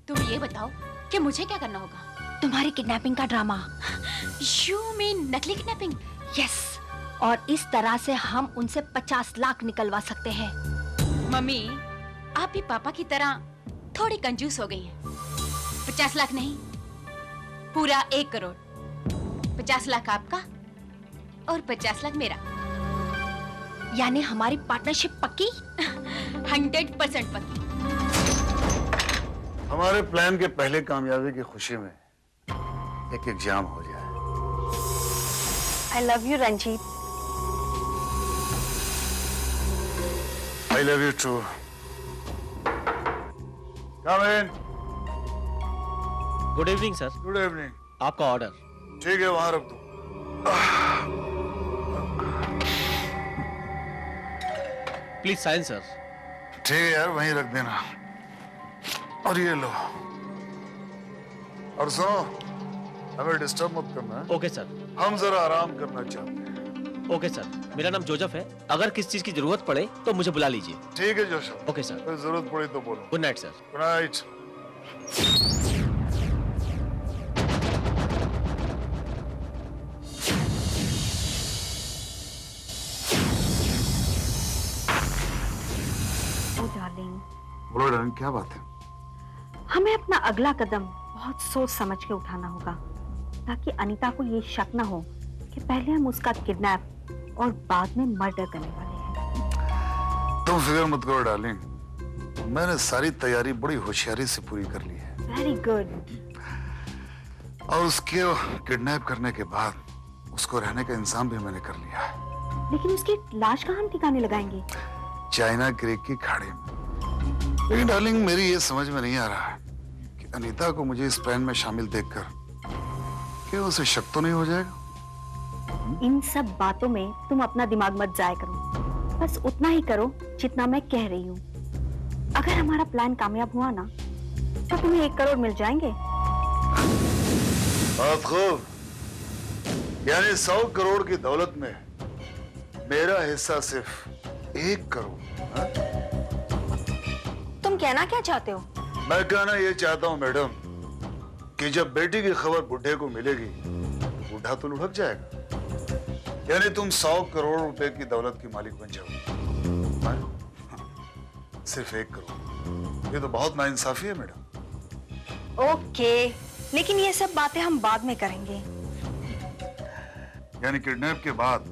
तुम ये बताओ कि मुझे क्या करना होगा? तुम्हारी किडनैपिंग का ड्रामा। You mean नकली किडनैपिंग? यस, और इस तरह से हम उनसे 50 लाख निकलवा सकते हैं। मम्मी, आप भी पापा की तरह थोड़ी कंजूस हो गई हैं। 50 लाख नहीं, पूरा 1 करोड़। 50 लाख आपका और 50 लाख मेरा। यानी हमारी पार्टनरशिप पक्की? 100% पक्की। हमारे प्लान के पहले कामयाबी की खुशी में एक एग्जाम हो जाए। I love you, Ranjit. I love you too. Come in. Good evening sir. Good evening. आपका ऑर्डर। ठीक है, वहां रख दो। Please sign sir. ठीक है यार, वहीं रख देना। और ये लो। और सुनो, हमें डिस्टर्ब मत करना है। Okay sir. हम जरा आराम करना चाहते हैं। Okay sir. मेरा नाम जोसेफ है। अगर किस चीज की जरूरत पड़े तो मुझे बुला लीजिए। ठीक है जोसेफ। Okay sir. कोई जरूरत पड़ी तो बोलो। Good night sir. Good night. बोलो डार्लिंग, क्या बात है? हमें अपना अगला कदम बहुत सोच समझ के उठाना होगा, ताकि अनीता को ये शक ना हो कि पहले हम उसका किडनैप और बाद में मर्डर करने वाले हैं। तुम फिक्र मत करो डार्लिंग, मैंने सारी तैयारी बड़ी होशियारी से पूरी कर ली है। Very good. और उसके किडनैप करने के बाद उसको रहने का इंतजाम भी मैंने कर लिया है। लेकिन उसकी लाश कहाँ हम ठिकाने लगाएंगे? चाइना क्रीक की खाड़ी में। लेकिन डार्लिंग, मेरी ये समझ में नहीं आ रहा है कि अनीता को मुझे इस प्लान में शामिल देखकर क्या उसे शक तो नहीं हो जाएगा? इन सब बातों में तुम अपना दिमाग मत जाया करो, बस उतना ही करो जितना मैं कह रही हूँ। अगर हमारा प्लान कामयाब हुआ ना, तो तुम्हें 1 करोड़ मिल जाएंगे। बहुत खूब। यानी 100 करोड़ की दौलत में मेरा हिस्सा सिर्फ 1 करोड़। हा? तुम कहना क्या चाहते हो? मैं कहना ये चाहता हूँ मैडम कि जब बेटी की खबर बुढ़े को मिलेगी, बुढ़ा तो लुढ़क जाएगा। यानी तुम 100 करोड़ रुपए की दौलत की मालिक बन जाओ। सिर्फ 1 करोड़, ये तो बहुत नाइंसाफी है मैडम। ओके, लेकिन ये सब बातें हम बाद में करेंगे। यानी किडनैप के बाद,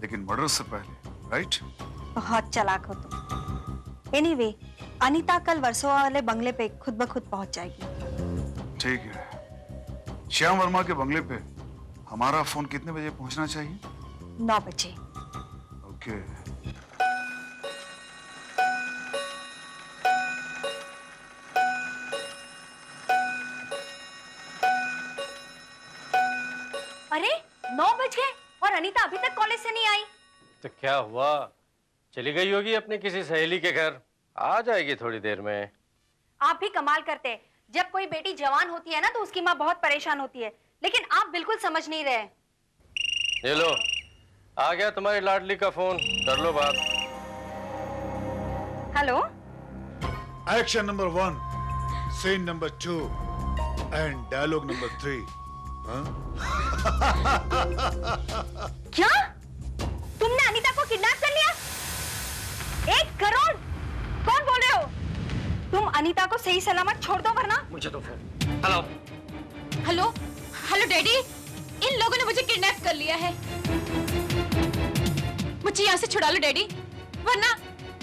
लेकिन मर्डर से पहले, राइट? बहुत चालाक हो तुम। एनीवे, अनीता कल वर्सोवा वाले बंगले पे खुद ब खुद पहुंच जाएगी। ठीक है। श्याम वर्मा के बंगले पे हमारा फोन कितने बजे पहुंचना चाहिए? 9 बजे। ओके। अरे 9 बज गए और अनीता अभी तक कॉलेज से नहीं आई। तो क्या हुआ? चली गई होगी अपनी किसी सहेली के घर। आ जाएगी थोड़ी देर में। आप भी कमाल करते हैं। जब कोई बेटी जवान होती है ना, तो उसकी माँ बहुत परेशान होती है, लेकिन आप बिल्कुल समझ नहीं रहे। ये लो, आ गया तुम्हारी लाडली का फोन, कर लो बात। Hello, action number 1, scene number 2 and dialogue number 3। क्या तुमने अनीता को किडनैप कर लिया? 1 करोड़? कौन बोल रहे हो? तुम अनीता को सही सलामत छोड़ दो वरना। मुझे तो phone. Hello hello hello daddy, इन लोगों ने मुझे किडनैप कर लिया है। मुझे यहाँ से छुड़ा लो डैडी, वरना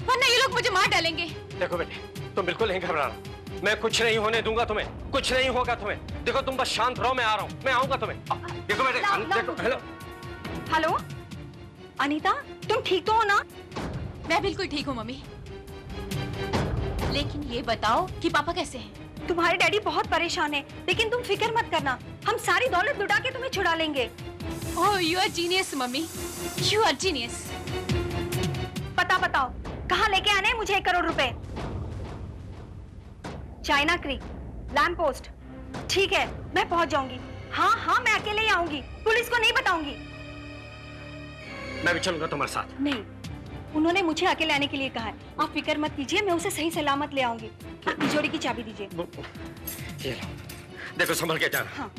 वरना ये लोग मुझे मार डालेंगे। देखो बेटे, तुम बिल्कुल नहीं घबराना, मैं कुछ नहीं होने दूंगा तुम्हें, कुछ नहीं होगा तुम्हें। देखो तुम बस शांत रहो, मैं आ रहा हूँ, मैं आऊंगा तुम्हें। देखो बेटे, देखो। हेलो हेलो अनीता, तुम ठीक तो हो ना? मैं बिल्कुल ठीक हूँ मम्मी, लेकिन ये बताओ कि पापा कैसे हैं? तुम्हारे डैडी बहुत परेशान है, लेकिन तुम फिक्र मत करना, हम सारी दौलत लुटा के तुम्हें छुड़ा लेंगे। Oh you are genius mummy, you are genius. पता बताओ, कहाँ लेके आने हैं मुझे 1 करोड़ रुपए? China creek, lamp post. ठीक है, मैं पहुंच जाऊंगी। हाँ हाँ, मैं अकेले ही आऊंगी, पुलिस को नहीं बताऊंगी। मैं भी चलूंगा तुम्हारे साथ। नहीं, उन्होंने मुझे अकेले आने के लिए कहा है। आप फिक्र मत कीजिए, मैं उसे सही सलामत ले आऊंगी। आप तिजोरी की चाबी दीजिए। ये लो, देखो संभल के जाना। हाँ।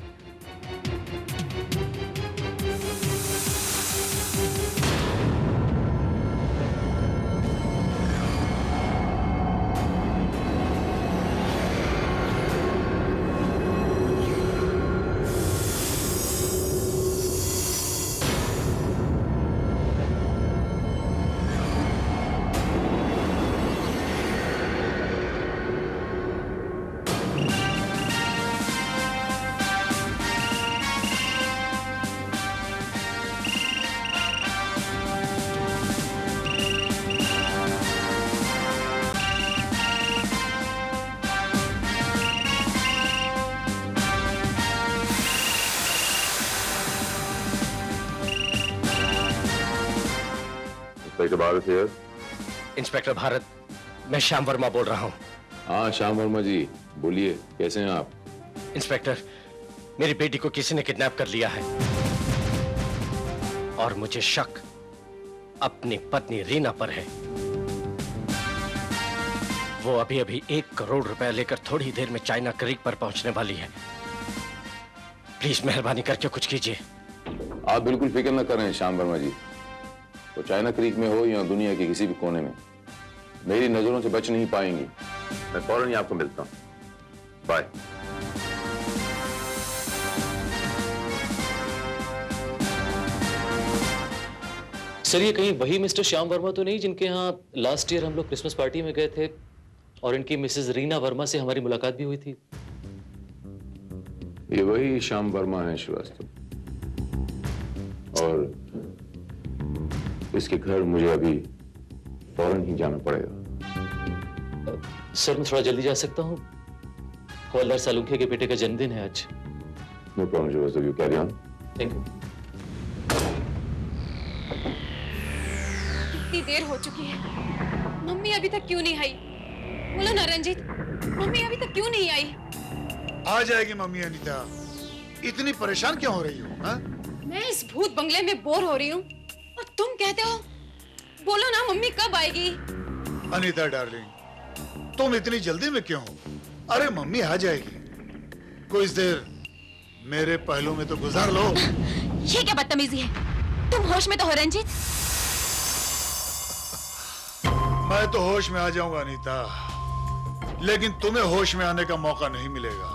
इंस्पेक्टर भारत है। इंस्पेक्टर भारत, मैं श्याम वर्मा बोल रहा हूँ। हाँ श्याम वर्मा जी, बोलिए, कैसे हैं आप? इंस्पेक्टर, मेरी बेटी को किसी ने किडनैप कर लिया है और मुझे शक अपनी पत्नी रीना पर है। वो अभी अभी 1 करोड़ रुपए लेकर थोड़ी देर में चाइना क्रीक पर पहुंचने वाली है। प्लीज मेहरबानी करके कुछ कीजिए। आप बिल्कुल फिक्र न करें श्याम वर्मा जी, तो चाइना क्रीक में हो या दुनिया के किसी भी कोने में, मेरी नजरों से बच नहीं पाएंगी। मैं फौरन ही आपको मिलता हूं। बाय। सर, ये कहीं वही मिस्टर श्याम वर्मा तो नहीं जिनके यहाँ लास्ट ईयर हम लोग क्रिसमस पार्टी में गए थे और इनकी मिसेस रीना वर्मा से हमारी मुलाकात भी हुई थी? ये वही श्याम वर्मा है श्रीवास्तव, और इसके घर मुझे अभी फौरन ही जाना पड़ेगा। सर, मैं थोड़ा जल्दी जा सकता हूँ? हवलदार सालुंखे के बेटे का जन्मदिन है आज। No problem Srivastava, you carry on. Thank you. इतनी देर हो चुकी है, मम्मी अभी तक क्यों नहीं आई? बोलो ना रंजीत, मम्मी अभी तक क्यों नहीं आई? आ जाएगी मम्मी अनीता, इतनी परेशान क्यों हो रही हो? हा? मैं इस भूत बंगले में बोर हो रही हूँ और तुम कहते हो बोलो ना मम्मी कब आएगी? अनीता डार्लिंग, तुम इतनी जल्दी में क्यों हो? अरे मम्मी आ जाएगी, कुछ देर मेरे पहलू में तो गुजार लो। ये क्या बदतमीजी है? तुम होश में तो हो रंजीत? मैं तो होश में आ जाऊंगा अनीता, लेकिन तुम्हें होश में आने का मौका नहीं मिलेगा।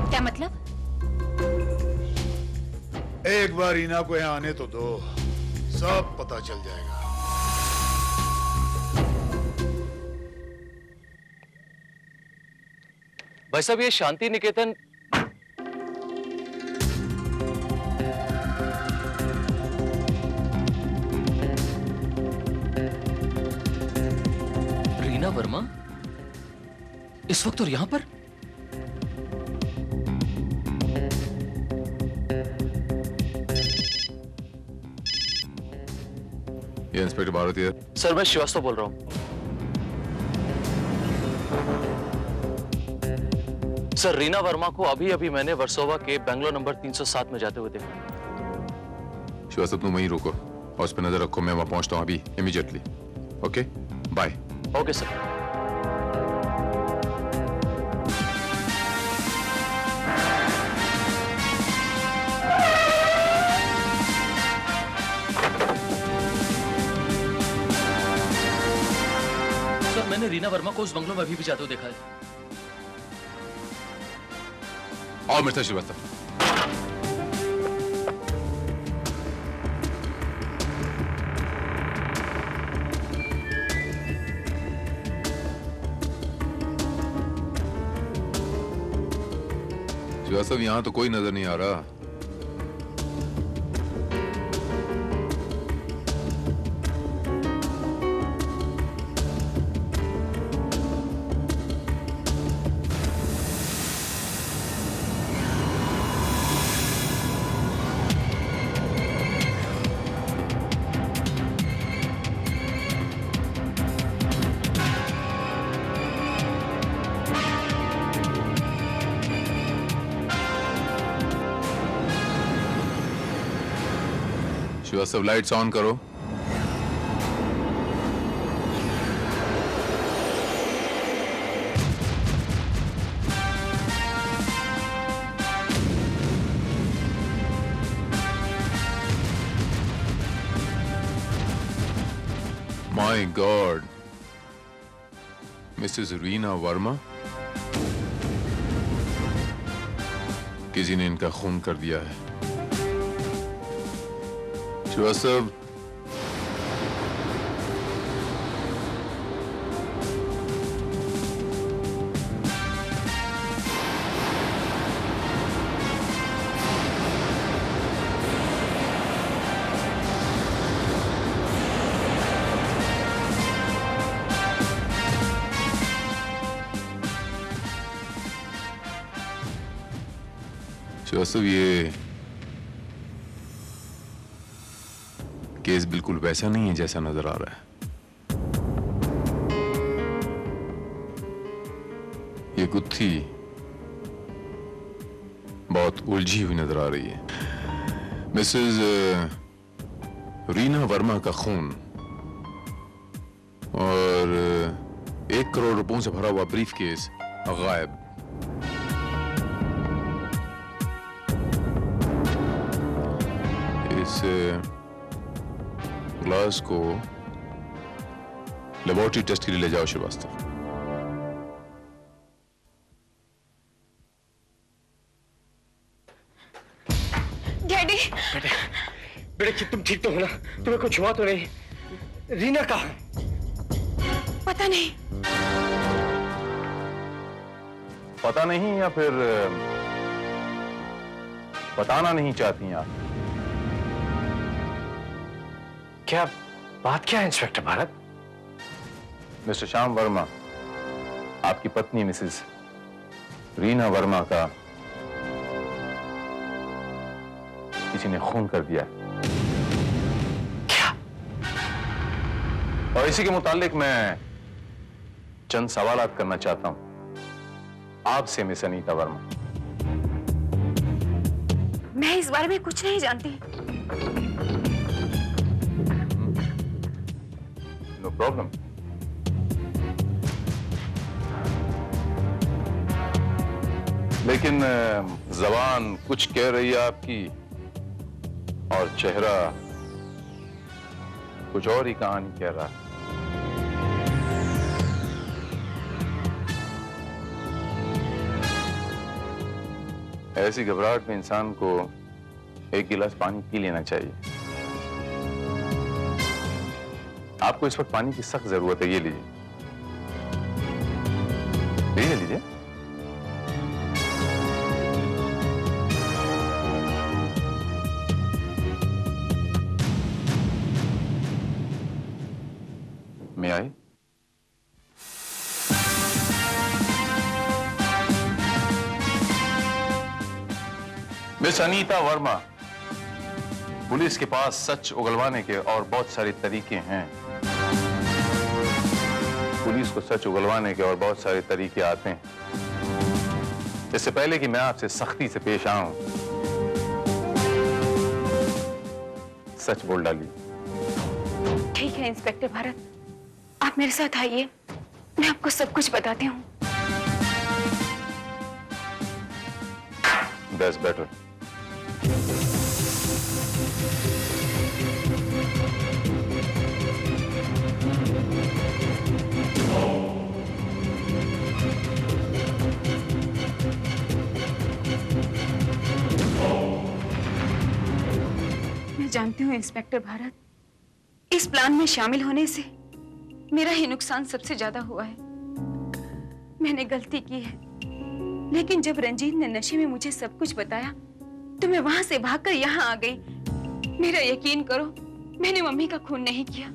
क्या मतलब? एक बार रीना को यहाँ आने तो दो, सब पता चल जाएगा। भाई साहब, ये शांति निकेतन रीना वर्मा इस वक्त और यहां पर? ये इंस्पेक्टर भारती है। सर, मैं श्रीवास्तव बोल रहा हूं। सर, रीना वर्मा को अभी अभी मैंने वर्सोवा के बेंगलोर नंबर 307 में जाते हुए देखा। श्रीवास्तव, तुम वहीं रुको और उस पर नजर रखो, मैं वहां पहुंचता हूं अभी immediately. Okay, bye. Okay sir. मैंने रीना वर्मा को उस बंगलों में अभी भी जाते हुए देखा है। और मिस्टर श्रीवास्तव, श्रीवास्तव यहां तो कोई नजर नहीं आ रहा। श्रीवास्तव लाइट्स ऑन करो। My God, Mrs Reena Verma, किसी ने इनका खून कर दिया है। श्रीवास्तव, ये केस बिल्कुल वैसा नहीं है जैसा नजर आ रहा है। ये गुत्थी बहुत उलझी हुई नजर आ रही है। मिसेस रीना वर्मा का खून और 1 करोड़ रुपयों से भरा हुआ ब्रीफ केस गायब। इस ग्लास को लेबोरेटरी टेस्ट के लिए ले जाओ श्रीवास्तव। डैडी, बेटे तुम ठीक तो हो ना? तुम्हें कुछ हुआ तो नहीं? रीना कहाँ है? पता नहीं। पता नहीं या फिर बताना नहीं चाहती आप? क्या बात क्या है इंस्पेक्टर भारत? मिस्टर श्याम वर्मा, आपकी पत्नी मिसेस रीना वर्मा का किसी ने खून कर दिया। क्या? और इसी के मुतालिक मैं चंद सवालात करना चाहता हूं आपसे मिस अनीता वर्मा। मैं इस बारे में कुछ नहीं जानती। No problem. लेकिन जबान कुछ कह रही है आपकी और चेहरा कुछ और ही कहानी कह रहा है। ऐसी घबराहट में इंसान को 1 गिलास पानी पी लेना चाहिए। आपको इस वक्त पानी की सख्त जरूरत है, ये लीजिए। लीजिए। मैं आई? मिस अनीता वर्मा, पुलिस के पास सच उगलवाने के और बहुत सारे तरीके हैं। पुलिस को सच उगलवाने के और बहुत सारे तरीके आते हैं। इससे पहले कि मैं आपसे सख्ती से पेश आऊं, सच बोल डालिए। ठीक है इंस्पेक्टर भारत, आप मेरे साथ आइए, मैं आपको सब कुछ बताती हूँ। That's better. कहती हूँ इंस्पेक्टर भारत, इस प्लान में शामिल होने से मेरा ही नुकसान सबसे ज्यादा हुआ है। मैंने गलती की है, लेकिन जब रंजीत ने नशे में मुझे सब कुछ बताया तो मैं वहां से भागकर यहाँ आ गई। मेरा यकीन करो, मैंने मम्मी का खून नहीं किया।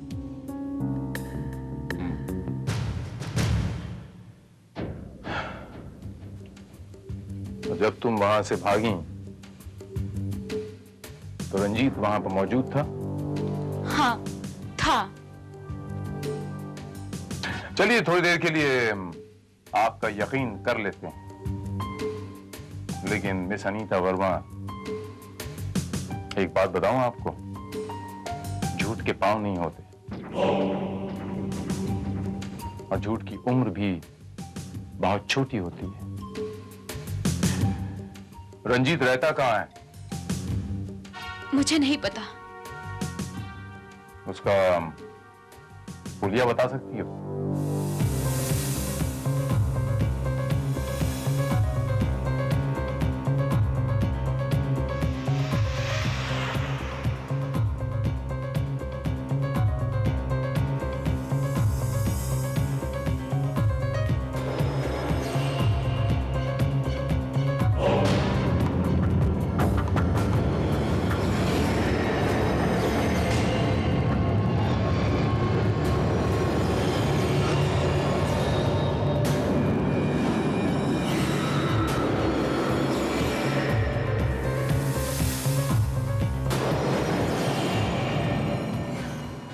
जब तुम वहां से भागी तो रंजीत वहां पर मौजूद था? हाँ, था। चलिए थोड़ी देर के लिए आपका यकीन कर लेते हैं, लेकिन मिस अनीता वर्मा, एक बात बताऊं आपको, झूठ के पांव नहीं होते और झूठ की उम्र भी बहुत छोटी होती है। रंजीत रहता कहां है? मुझे नहीं पता। उसका पुलिया बता सकती हो?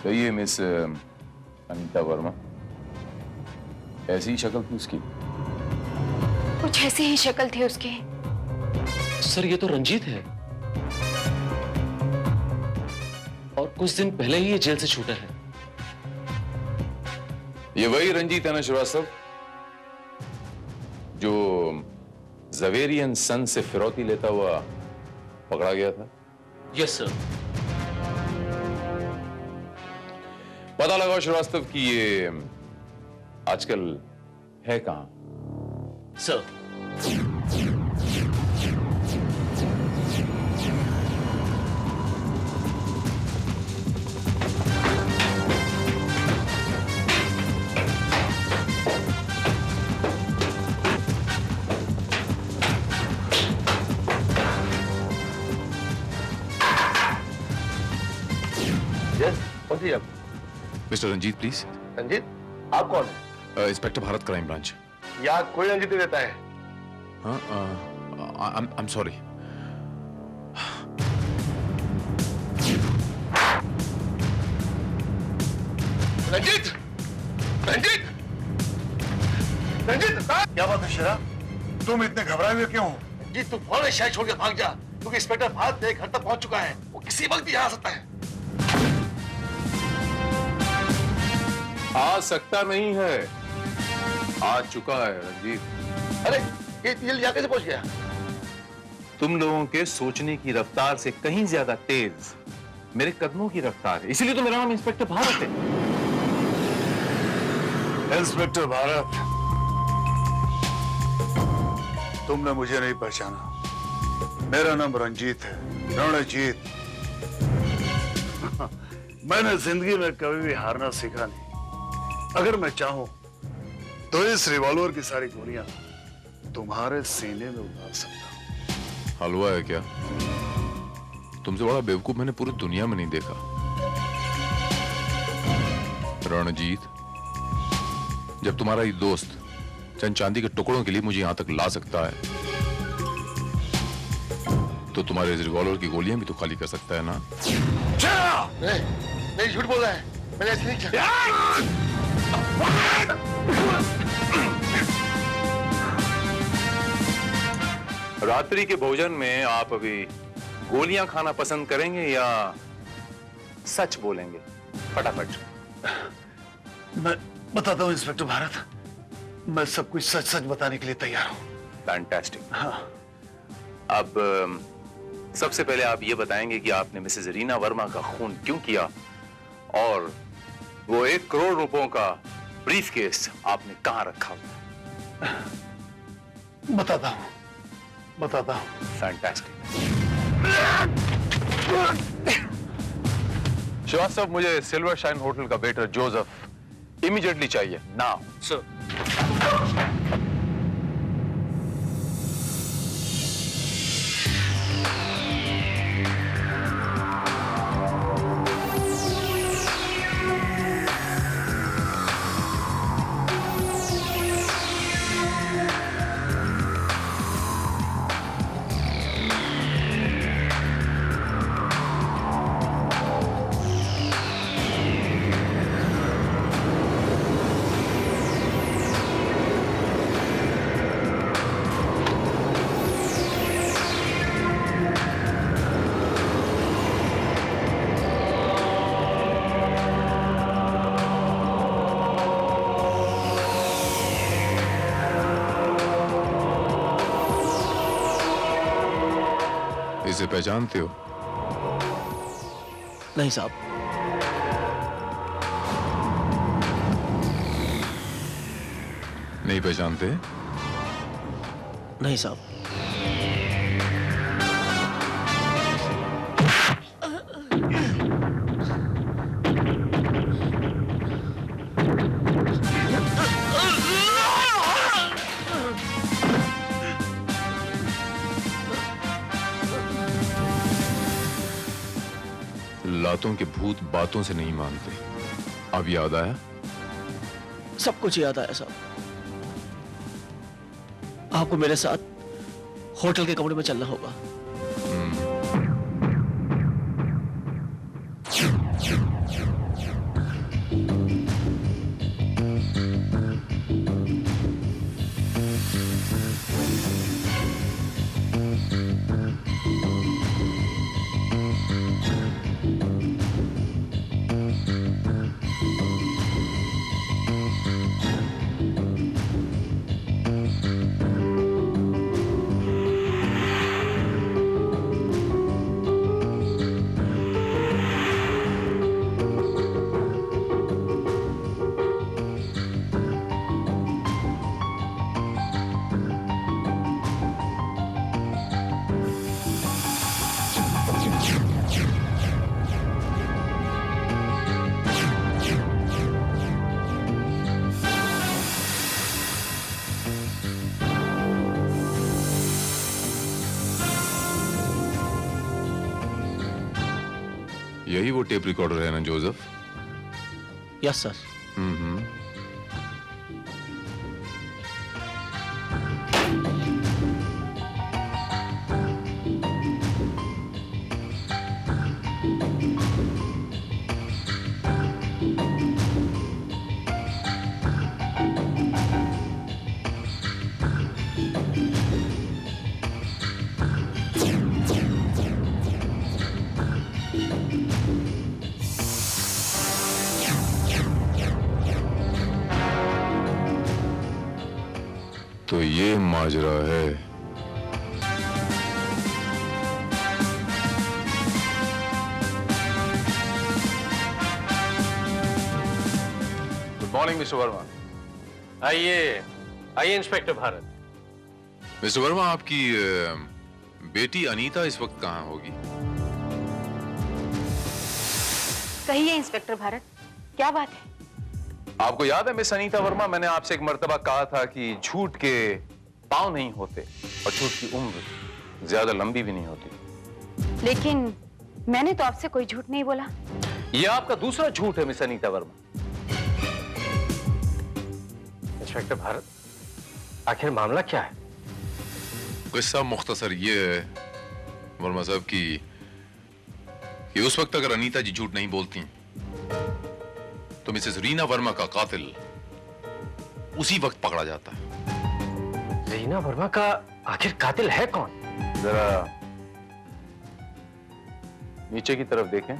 तो ये मिस अनीता वर्मा, ऐसी शक्ल थी उसकी? कुछ ऐसी ही शक्ल थी उसकी। सर ये तो रंजीत है, और कुछ दिन पहले ही ये जेल से छूटा है। ये वही रंजीत है ना श्रीवास्तव, जो जवेरियन सन से फिरौती लेता हुआ पकड़ा गया था? Yes sir. पता लगाओ श्रीवास्तव कि ये आजकल है कहां? सर। कौन थी आप? Mister Ranjit please. रंजीत, आप कौन है? Inspector Bharat, crime branch. यहाँ कोई रंजीत नहीं रहता है। हाँ, I'm sorry। रंजीत! रंजीत! रंजीत! क्या बात है शेरा? तुम इतने घबराए हुए क्यों हो? रंजीत, तू फौरन शहर छोड़ के भाग जा, क्योंकि इंस्पेक्टर भारत तेरे घर तक पहुंच चुका है। वो किसी वक्त भी यहाँ आ सकता है। आ सकता नहीं है, आ चुका है रंजीत। अरे ये जल्दी यहाँ कैसे पहुंच गया? तुम लोगों के सोचने की रफ्तार से कहीं ज्यादा तेज मेरे कदमों की रफ्तार है, इसीलिए तो मेरा नाम इंस्पेक्टर भारत है। इंस्पेक्टर भारत, तुमने मुझे नहीं पहचाना। मेरा नाम रंजीत है, रणजीत। मैंने जिंदगी में कभी भी हारना सीखा नहीं। अगर मैं चाहूं तो इस रिवॉल्वर की सारी गोलियां तुम्हारे सीने में उतार सकता हूं। हलवा है क्या? तुमसे बड़ा बेवकूफ मैंने पूरी दुनिया में नहीं देखा। रणजीत, जब तुम्हारा ये दोस्त चंद चांदी के टुकड़ों के लिए मुझे यहां तक ला सकता है, तो तुम्हारे इस रिवॉल्वर की गोलियां भी तो खाली कर सकता है ना? नहीं, झूठ बोल रहा है। मैंने ऐसे नहीं किया। रात्रि के भोजन में आप अभी गोलियां खाना पसंद करेंगे या सच बोलेंगे? फटाफट। मैं बताता हूं इंस्पेक्टर भारत, मैं सब कुछ सच सच बताने के लिए तैयार हूं। फैंटास्टिक। हाँ। अब सबसे पहले आप ये बताएंगे कि आपने मिसेज रीना वर्मा का खून क्यों किया, और वो 1 करोड़ रुपयों का ब्रीफकेस आपने कहां रखा? बताता हूं। फैंटास्टिक। श्रीवास्तव, मुझे सिल्वर शाइन होटल का वेटर जोसेफ इमीडिएटली चाहिए, नाउ। सर। इसे पहचानते हो? नहीं साहब। नहीं पहचानते? नहीं साहब। लातों के भूत बातों से नहीं मानते। अब याद आया? सब कुछ याद आया साहब। आपको मेरे साथ होटल के कमरे में चलना होगा। यही वो टेप रिकॉर्डर है ना जोसेफ? Yes sir. तो ये माजरा है। Good morning mister Verma. आइए आइए इंस्पेक्टर भारत। मिस्टर वर्मा, आपकी बेटी अनीता इस वक्त कहाँ होगी? कहिए इंस्पेक्टर भारत, क्या बात है? आपको याद है मिस अनीता वर्मा, मैंने आपसे एक मर्तबा कहा था कि झूठ के पांव नहीं होते और झूठ की उम्र ज्यादा लंबी भी नहीं होती। लेकिन मैंने तो आपसे कोई झूठ नहीं बोला। यह आपका दूसरा झूठ है मिस अनीता वर्मा। इंस्पेक्टर भारत, आखिर मामला क्या है? किस्सा मुख्तसर ये है वर्मा साहब कि उस वक्त अगर अनीता जी झूठ नहीं बोलती तो मिसेस रीना वर्मा का कातिल उसी वक्त पकड़ा जाता है। रीना वर्मा का आखिर कातिल है कौन? जरा नीचे की तरफ देखें।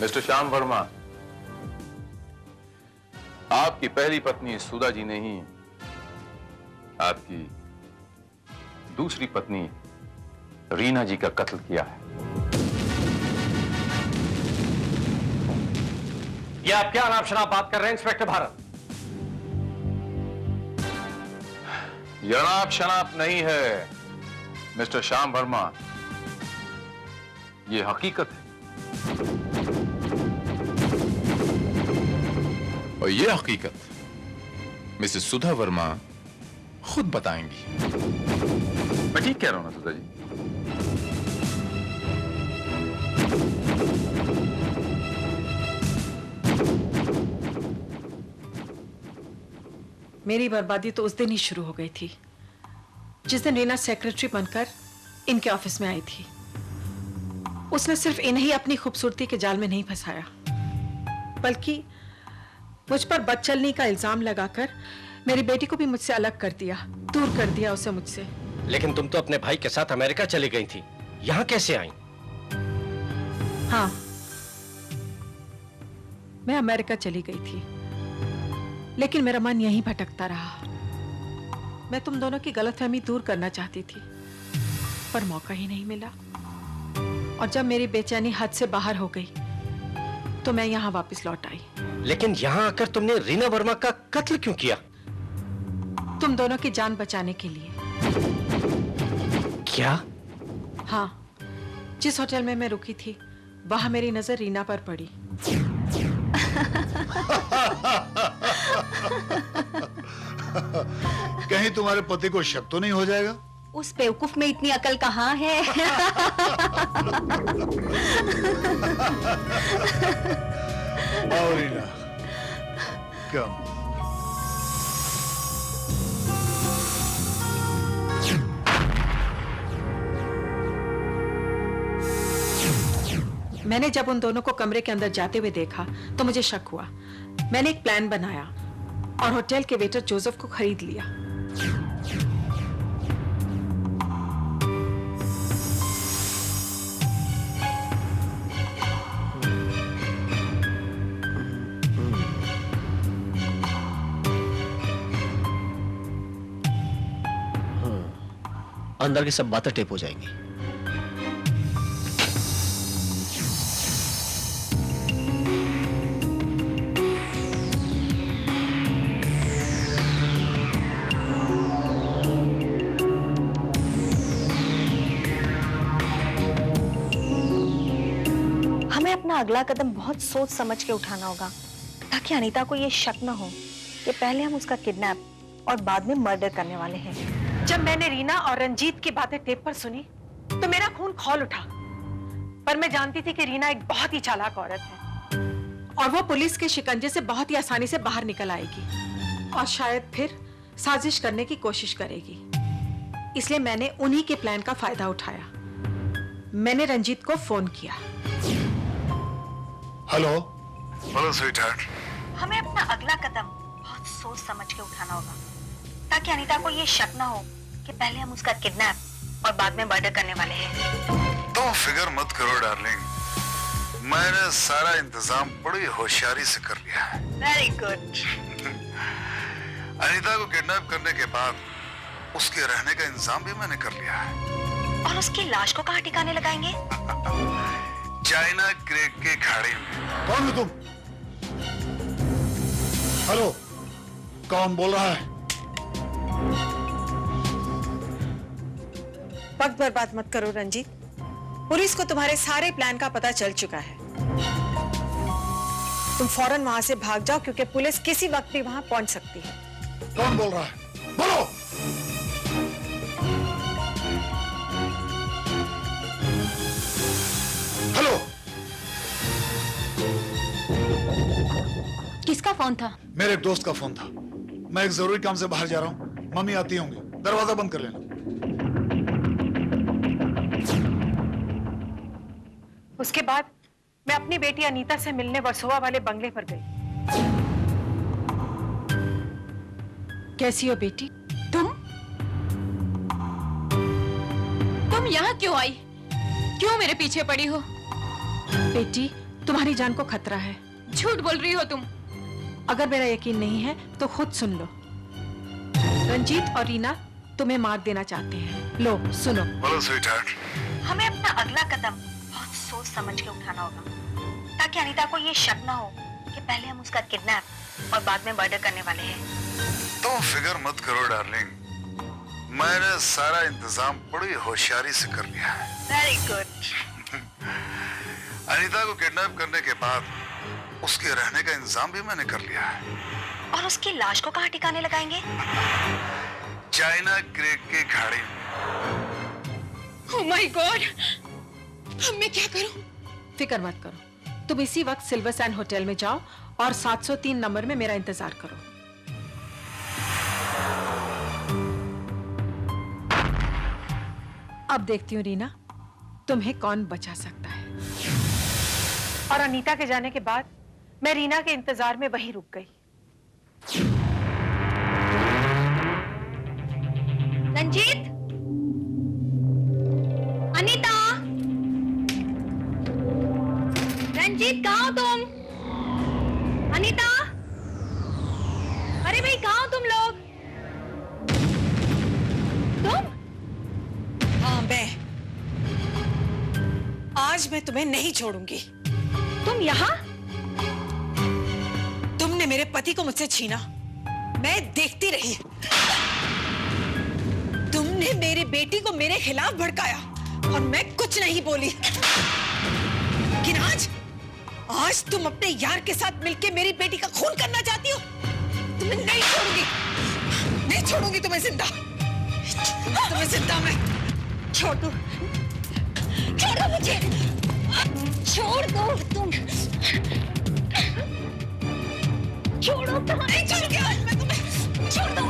मिस्टर श्याम वर्मा, आपकी पहली पत्नी सुधा जी ने ही आपकी दूसरी पत्नी रीना जी का कत्ल किया है। ये आप क्या अनाप शनाप बात कर रहे हैं इंस्पेक्टर भारत? यह अनाप शनाप नहीं है मिस्टर श्याम वर्मा, ये हकीकत है। और ये हकीकत मिसेस सुधा वर्मा खुद बताएंगी। मैं ठीक कह रहा हूं ना सुधा जी? मेरी बर्बादी तो उस दिन ही शुरू हो गई थी जिस दिन रीना सेक्रेटरी बनकर इनके ऑफिस में आई थी। उसने सिर्फ इन्हें ही अपनी खूबसूरती के जाल में नहीं फंसाया, बल्कि मुझ पर बदचलनी का इल्जाम लगाकर मेरी बेटी को भी मुझसे अलग कर दिया, दूर कर दिया उसे मुझसे। लेकिन तुम तो अपने भाई के साथ अमेरिका चली गई थी, यहाँ कैसे आई? हाँ, मैं अमेरिका चली गई थी, लेकिन मेरा मन यहीं भटकता रहा। मैं तुम दोनों की गलतफहमी दूर करना चाहती थी, पर मौका ही नहीं मिला। और जब मेरी बेचैनी हद से बाहर हो गई तो मैं यहाँ वापस लौट आई। लेकिन यहाँ आकर तुमने रीना वर्मा का कत्ल क्यों किया? तुम दोनों की जान बचाने के लिए। क्या? हाँ, जिस होटल में मैं रुकी थी वहां मेरी नजर रीना पर पड़ी। कहीं तुम्हारे पति को शक तो नहीं हो जाएगा? उस बेवकूफ में इतनी अकल कहाँ है? आओ रीना, कम। मैंने जब उन दोनों को कमरे के अंदर जाते हुए देखा तो मुझे शक हुआ। मैंने एक प्लान बनाया और होटल के वेटर जोसेफ को खरीद लिया। अंदर की सब बातें टेप हो जाएंगी। हमें अपना अगला कदम बहुत सोच समझ के उठाना होगा ताकि अनीता को ये शक न हो कि पहले हम उसका किडनैप और बाद में मर्डर करने वाले हैं। जब मैंने रीना और रंजीत की बातें टेप पर सुनी तो मेरा खून खौल उठा, पर मैं जानती थी कि रीना एक बहुत ही चालाक औरत है और वो पुलिस के शिकंजे से बहुत ही आसानी से बाहर निकल आएगी और शायद फिर साजिश करने की कोशिश करेगी। इसलिए मैंने उन्हीं के प्लान का फायदा उठाया। मैंने रंजीत को फोन किया। Hello sweetheart. हमें अपना अगला कदम बहुत सोच समझ के उठाना होगा ताकि अनीता को ये शक ना हो कि पहले हम उसका किडनैप और बाद में मर्डर करने वाले हैं। तुम फिक्र मत करो डार्लिंग, मैंने सारा इंतजाम बड़ी होशियारी से कर लिया है। Very good. अनीता को किडनैप करने के बाद उसके रहने का इंतजाम भी मैंने कर लिया है। और उसकी लाश को कहाँ ठिकाने लगाएंगे? चाइना क्रेक के खाड़ी में। कौन हो तुम? हेलो, कौन बोल रहा है? वक्त बर्बाद मत करो रंजीत, पुलिस को तुम्हारे सारे प्लान का पता चल चुका है। तुम फौरन वहां से भाग जाओ क्योंकि पुलिस किसी वक्त भी वहां पहुंच सकती है। कौन बोल रहा है? बोलो। हेलो, किसका फोन था? मेरे एक दोस्त का फोन था। मैं एक जरूरी काम से बाहर जा रहा हूँ, मम्मी आती होंगी, दरवाजा बंद कर लेना। उसके बाद मैं अपनी बेटी अनीता से मिलने वर्सोवा वाले बंगले पर गई। कैसी हो बेटी? तुम यहाँ क्यों आई? क्यों मेरे पीछे पड़ी हो? बेटी, तुम्हारी जान को खतरा है। झूठ बोल रही हो तुम। अगर मेरा यकीन नहीं है तो खुद सुन लो। रंजीत और रीना तुम्हें मार देना चाहते हैं। लो सुनो। बोलो स्वीटहार्ट। हमें अपना अगला कदम बहुत सोच समझ के उठाना होगा ताकि अनीता को ये शक ना हो कि पहले हम उसका किडनैप और बाद में मर्डर करने वाले हैं। तुम फिक्र मत करो डार्लिंग, मैंने सारा इंतजाम बड़ी होशियारी से कर लिया है। Very good. अनीता को किडनैप करने के बाद उसके रहने का इंतजाम भी मैंने कर लिया है। और उसकी लाश को कहाँ ठिकाने लगाएंगे? चाइना क्रेक की खाड़ी में। Oh my God! अब मैं क्या करूं? फिक्र मत करो, तुम इसी वक्त सिल्वर सैंड होटल में जाओ और 703 नंबर में मेरा इंतजार करो। अब देखती हूँ रीना, तुम्हें कौन बचा सकता है। और अनीता के जाने के बाद मैं रीना के इंतजार में वहीं रुक गई। रंजीत, अनीता, रंजीत कहाँ हो तुम? अनीता, अरे भाई कहाँ हो तुम लोग? तुम? हाँ मैं। आज मैं तुम्हें नहीं छोड़ूंगी। तुम यहाँ? तुमने मेरे पति को मुझसे छीना, मैं देखती रही। तुमने मेरी बेटी को मेरे खिलाफ भड़काया और मैं कुछ नहीं बोली। लेकिन आज तुम अपने यार के साथ मिलकर मेरी बेटी का खून करना चाहती हो। तुम्हें नहीं छोड़ूंगी, नहीं छोड़ूंगी तुम्हें जिंदा। तुम्हें जिंदा मैं छोड़ दो, छोड़ो मुझे, छोड़ दो तुम, छोड़ो। नहीं छोड़ूंगी आज मैं तुम्हें, छोड़ दो।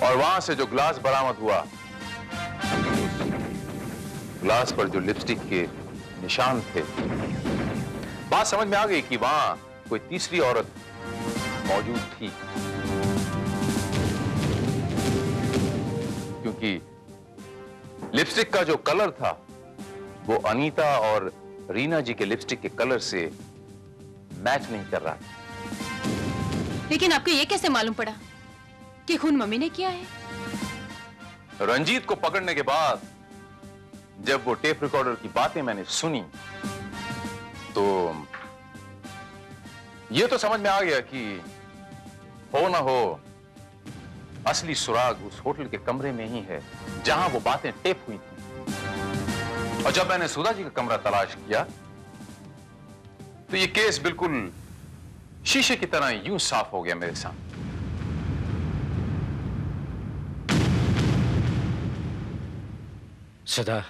और वहां से जो ग्लास बरामद हुआ, ग्लास पर जो लिपस्टिक के निशान थे, बात समझ में आ गई कि वहां कोई तीसरी औरत मौजूद थी। क्योंकि लिपस्टिक का जो कलर था वो अनीता और रीना जी के लिपस्टिक के कलर से मैच नहीं कर रहा था। लेकिन आपको ये कैसे मालूम पड़ा कि खून मम्मी ने किया है? रंजीत को पकड़ने के बाद जब वो टेप रिकॉर्डर की बातें मैंने सुनी तो ये तो समझ में आ गया कि हो ना हो असली सुराग उस होटल के कमरे में ही है जहां वो बातें टेप हुई थी। और जब मैंने सुधा जी का कमरा तलाश किया तो ये केस बिल्कुल शीशे की तरह यूं साफ हो गया मेरे सामने। सुधा,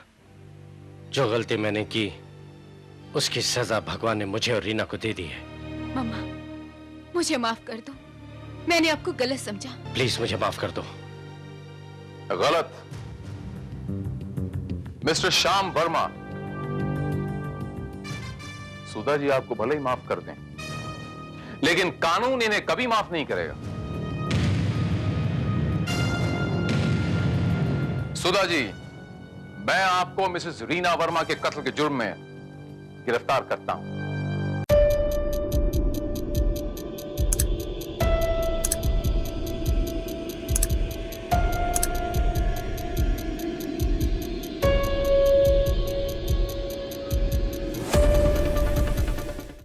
जो गलती मैंने की उसकी सजा भगवान ने मुझे और रीना को दे दी है। मम्मा, मुझे माफ कर दो, मैंने आपको गलत समझा। प्लीज मुझे माफ कर दो। गलत? मिस्टर श्याम वर्मा, सुधा जी आपको भले ही माफ कर दें, लेकिन कानून इन्हें कभी माफ नहीं करेगा। सुधा जी, मैं आपको मिसेस रीना वर्मा के कत्ल के जुर्म में गिरफ्तार करता हूं।